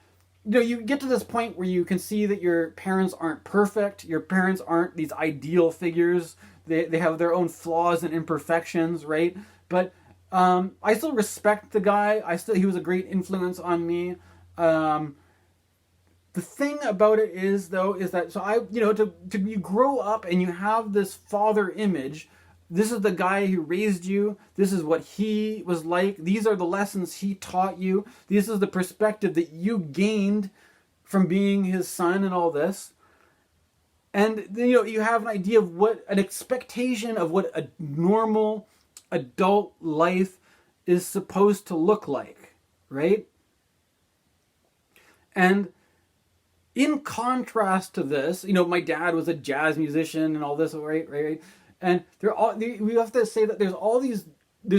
You get to this point where you can see that your parents aren't perfect. Your parents aren't these ideal figures. They have their own flaws and imperfections, right? But I still respect the guy. He was a great influence on me. The thing about it is, though, is that you grow up and you have this father image. This is the guy who raised you. This is what he was like. These are the lessons he taught you. This is the perspective that you gained from being his son and all this. And you have an idea of an expectation of what a normal adult life is supposed to look like, right? And in contrast to this, my dad was a jazz musician and all this, right? And we have to say that there's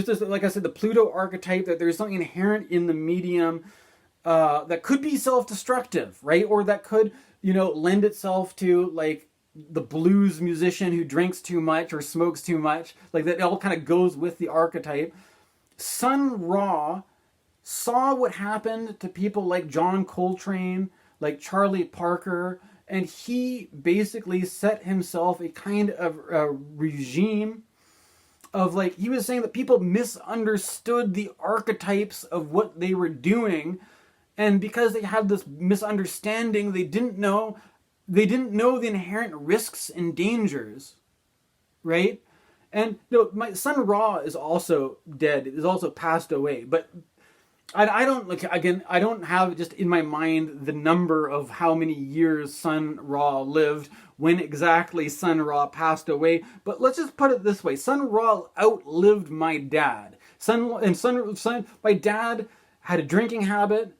this, like I said, the Pluto archetype, that there's something inherent in the medium that could be self-destructive, right? Or that could, lend itself to, like, the blues musician who drinks too much or smokes too much. Like, that all kind of goes with the archetype. Sun Ra saw what happened to people like John Coltrane, like Charlie Parker, and he basically set himself a kind of a regime of, like, he was saying that people misunderstood the archetypes of what they were doing, and because they had this misunderstanding, they didn't know the inherent risks and dangers, right? And my son Ra is also dead, is also passed away, but I don't have just in my mind the number of how many years Sun Ra lived, when exactly Sun Ra passed away. But let's just put it this way: Sun Ra outlived my dad. My dad had a drinking habit.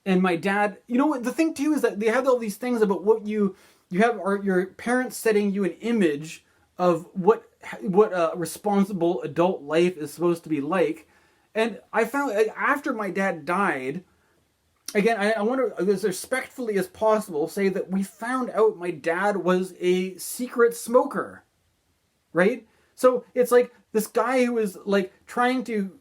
And my dad, you know what, the thing too is that they have all these things about what you have, are your parents setting you an image of what a responsible adult life is supposed to be like. And I found after my dad died, again, I want to, as respectfully as possible, say that we found out my dad was a secret smoker, right? So it's like this guy who is like trying to,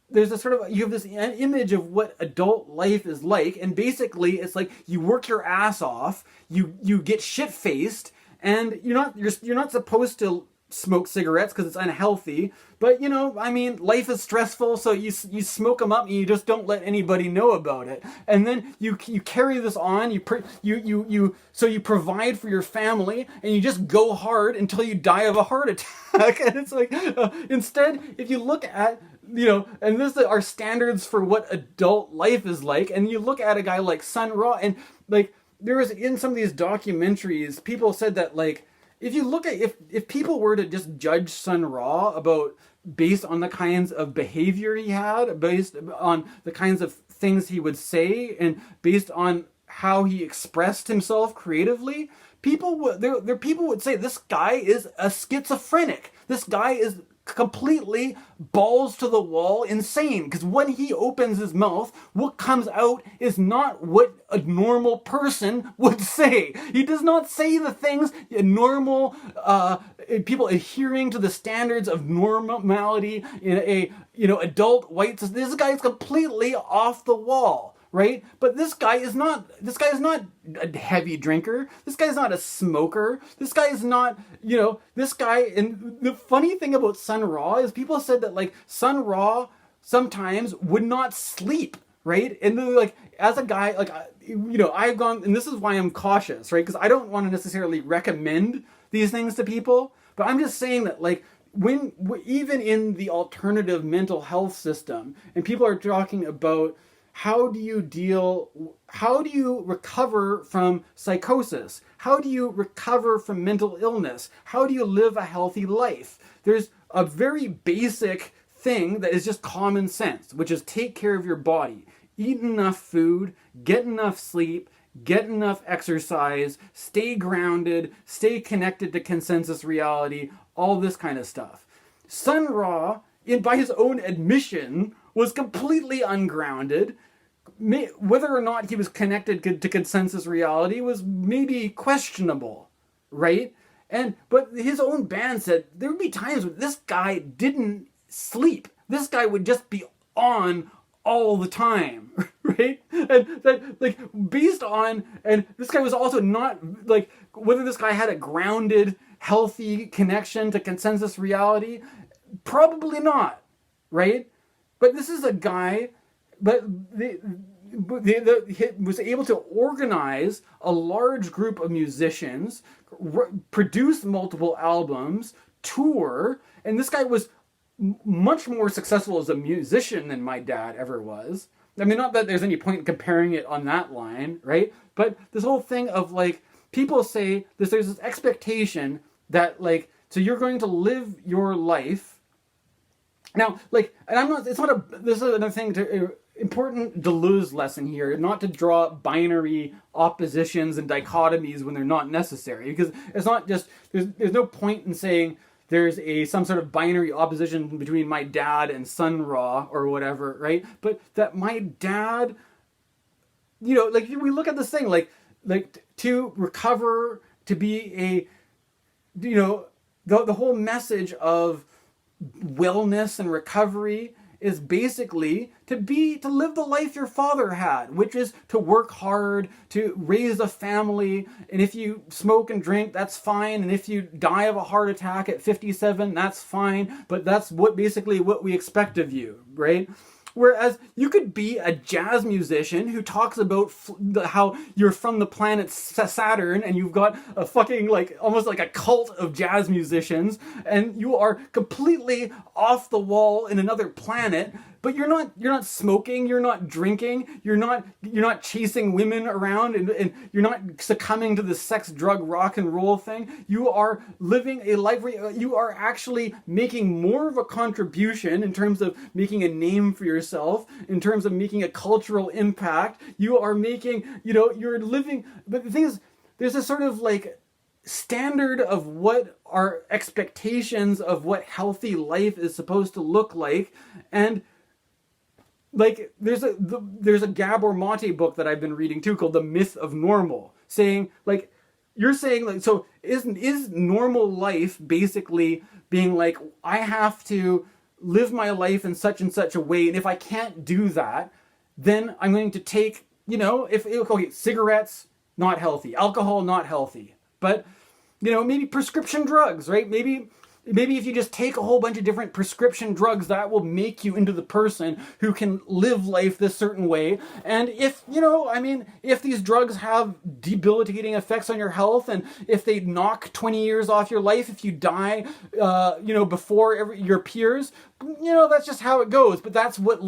there's a sort of, you have this image of what adult life is like, and basically it's like you work your ass off, you get shit faced, and you're not supposed to smoke cigarettes because it's unhealthy, but I mean, life is stressful, so you smoke them up and you just don't let anybody know about it, and then you carry this on, so you provide for your family, and you just go hard until you die of a heart attack. And it's like, instead, if you look at, and this is our standards for what adult life is like, and you look at a guy like Sun Ra, and like there was in some of these documentaries, people said that like, if you look at, if people were to just judge Sun Ra based on the kinds of behavior he had, based on the kinds of things he would say, and based on how he expressed himself creatively, people would say this guy is a schizophrenic. This guy is completely balls to the wall insane, because when he opens his mouth, what comes out is not what a normal person would say. He does not say the things normal people adhering to the standards of normality in a adult white. This guy is completely off the wall, right? But this guy is not a heavy drinker. This guy is not a smoker. This guy is not, this guy. And the funny thing about Sun Ra is people said that like Sun Ra sometimes would not sleep, right? And then, like, as a guy, like, I've gone, and this is why I'm cautious, right? Because I don't want to necessarily recommend these things to people, but I'm just saying that like, when even in the alternative mental health system, and people are talking about how do you recover from psychosis? How do you recover from mental illness? How do you live a healthy life? There's a very basic thing that is just common sense, which is take care of your body. Eat enough food, get enough sleep, get enough exercise, stay grounded, stay connected to consensus reality, all this kind of stuff. Sun Ra, by his own admission, was completely ungrounded. Whether or not he was connected to consensus reality was maybe questionable, right? But his own band said there would be times when this guy didn't sleep. This guy would just be on all the time, right? And that, like, based on, and this guy was also not, like, whether this guy had a grounded, healthy connection to consensus reality, probably not, right? But this is a guy, but he was able to organize a large group of musicians, produce multiple albums, tour, and this guy was much more successful as a musician than my dad ever was. I mean, not that there's any point in comparing it on that line, right? But this whole thing of like, people say there's this expectation that like, so you're going to live your life. Now, like, and I'm not, it's not a, this is another thing to, important Deleuze lesson here, not to draw binary oppositions and dichotomies when they're not necessary, because it's not just, there's no point in saying there's some sort of binary opposition between my dad and Sun Ra or whatever, right? But that my dad, like, we look at this thing, like to recover, to be a, the whole message of wellness and recovery is basically to live the life your father had, which is to work hard, to raise a family, and if you smoke and drink, that's fine, and if you die of a heart attack at 57, that's fine, but that's basically what we expect of you, right? Whereas you could be a jazz musician who talks about how you're from the planet Saturn and you've got a fucking, like, almost like a cult of jazz musicians, and you are completely off the wall in another planet, but you're not smoking, you're not drinking, you're not chasing women around, and you're not succumbing to the sex, drug, rock and roll thing. You are living a life where you are actually making more of a contribution in terms of making a name for yourself, in terms of making a cultural impact. You are making, you're living. But the thing is, there's a sort of like standard of what our expectations of what healthy life is supposed to look like. And like there's a Gabor Mate book that I've been reading too called The Myth of Normal, saying like, you're saying like, so is normal life basically being like, I have to live my life in such and such a way, and if I can't do that, then I'm going to take, okay, cigarettes, not healthy, alcohol, not healthy, but maybe prescription drugs, right? Maybe if you just take a whole bunch of different prescription drugs, that will make you into the person who can live life this certain way. And if, if these drugs have debilitating effects on your health, and if they knock 20 years off your life, if you die, before your peers, that's just how it goes. But that's what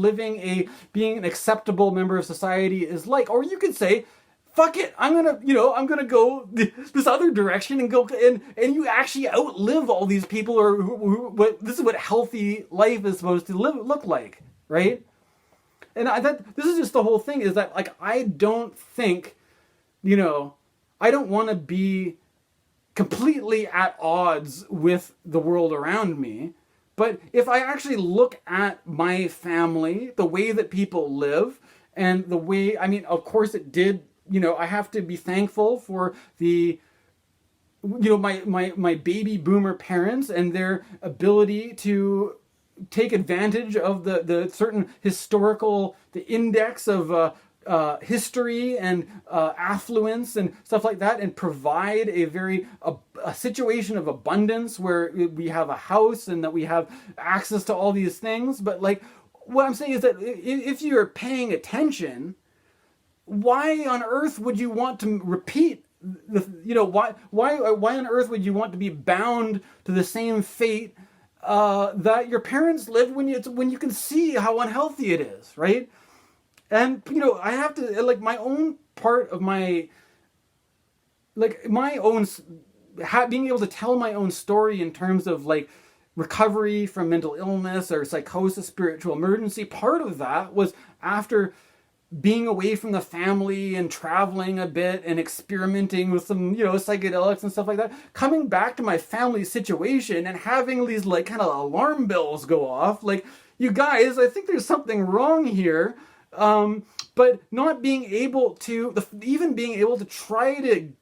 being an acceptable member of society is like. Or you could say, fuck it, I'm gonna go this other direction and go, and you actually outlive all these people, or this is what healthy life is supposed to look like, right? And this is just the whole thing, is that like, I don't think, I don't want to be completely at odds with the world around me. But if I actually look at my family, the way that people live, and the way, of course it did, I have to be thankful for the, my baby boomer parents and their ability to take advantage of the certain historical, the index of history and affluence and stuff like that, and provide a situation of abundance where we have a house and that we have access to all these things. But like, what I'm saying is that if you're paying attention, why on earth would you want to repeat why on earth would you want to be bound to the same fate that your parents lived when you can see how unhealthy it is, right? And I have to, like, my own part of my own being able to tell my own story in terms of like recovery from mental illness or psychosis, spiritual emergency. Part of that was after being away from the family and traveling a bit and experimenting with some, psychedelics and stuff like that, coming back to my family situation and having these like kind of alarm bells go off. Like, you guys, I think there's something wrong here. But not being able to, even being able to try to,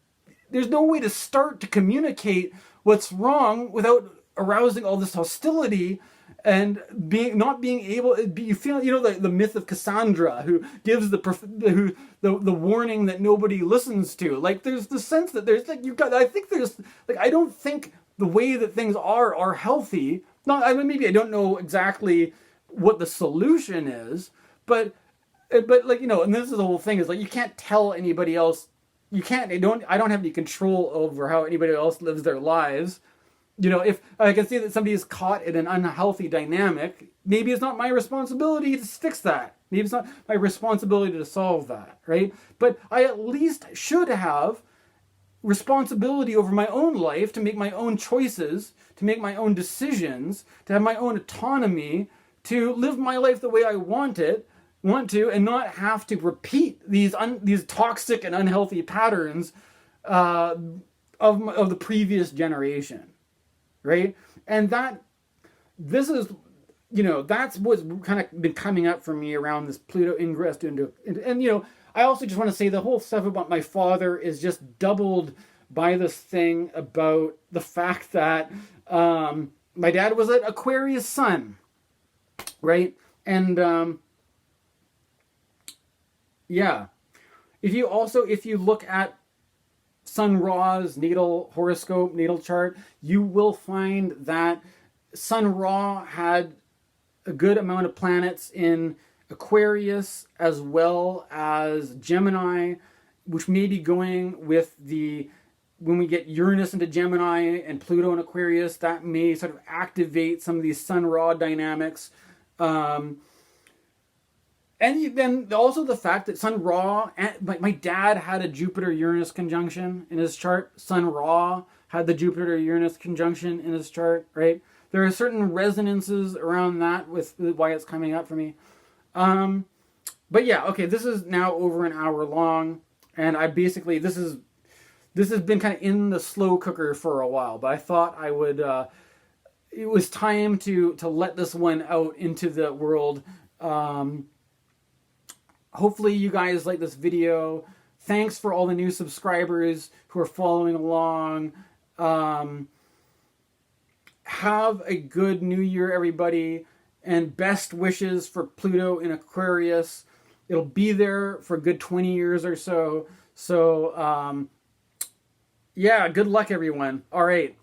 there's no way to start to communicate what's wrong without arousing all this hostility. And not being able, you feel, the myth of Cassandra, who gives the warning that nobody listens to. Like, there's the sense that there's like, I don't think the way that things are healthy. Maybe I don't know exactly what the solution is, but like, and this is the whole thing, is like, you can't tell anybody else. I don't have any control over how anybody else lives their lives. If I can see that somebody is caught in an unhealthy dynamic, maybe it's not my responsibility to fix that. Maybe it's not my responsibility to solve that, right? But I at least should have responsibility over my own life, to make my own choices, to make my own decisions, to have my own autonomy, to live my life the way I want to, and not have to repeat these toxic and unhealthy patterns of the previous generation. Right? And that's what's kind of been coming up for me around this Pluto ingress and I also just want to say the whole stuff about my father is just doubled by this thing about the fact that my dad was an Aquarius sun, right? And if you look at Sun Ra's natal horoscope, natal chart, you will find that Sun Ra had a good amount of planets in Aquarius as well as Gemini, which may be going with when we get Uranus into Gemini and Pluto in Aquarius, that may sort of activate some of these Sun Ra dynamics. And then also the fact that Sun Ra, and my dad had a Jupiter-Uranus conjunction in his chart. Sun Ra had the Jupiter-Uranus conjunction in his chart, right? There are certain resonances around that with why it's coming up for me. But yeah, okay, this is now over an hour long, and I basically, this has been kind of in the slow cooker for a while, but I thought I would, it was time to let this one out into the world. Hopefully you guys like this video. Thanks for all the new subscribers who are following along. Have a good new year, everybody, and best wishes for Pluto in Aquarius. It'll be there for a good 20 years or so. So, yeah, good luck, everyone. All right.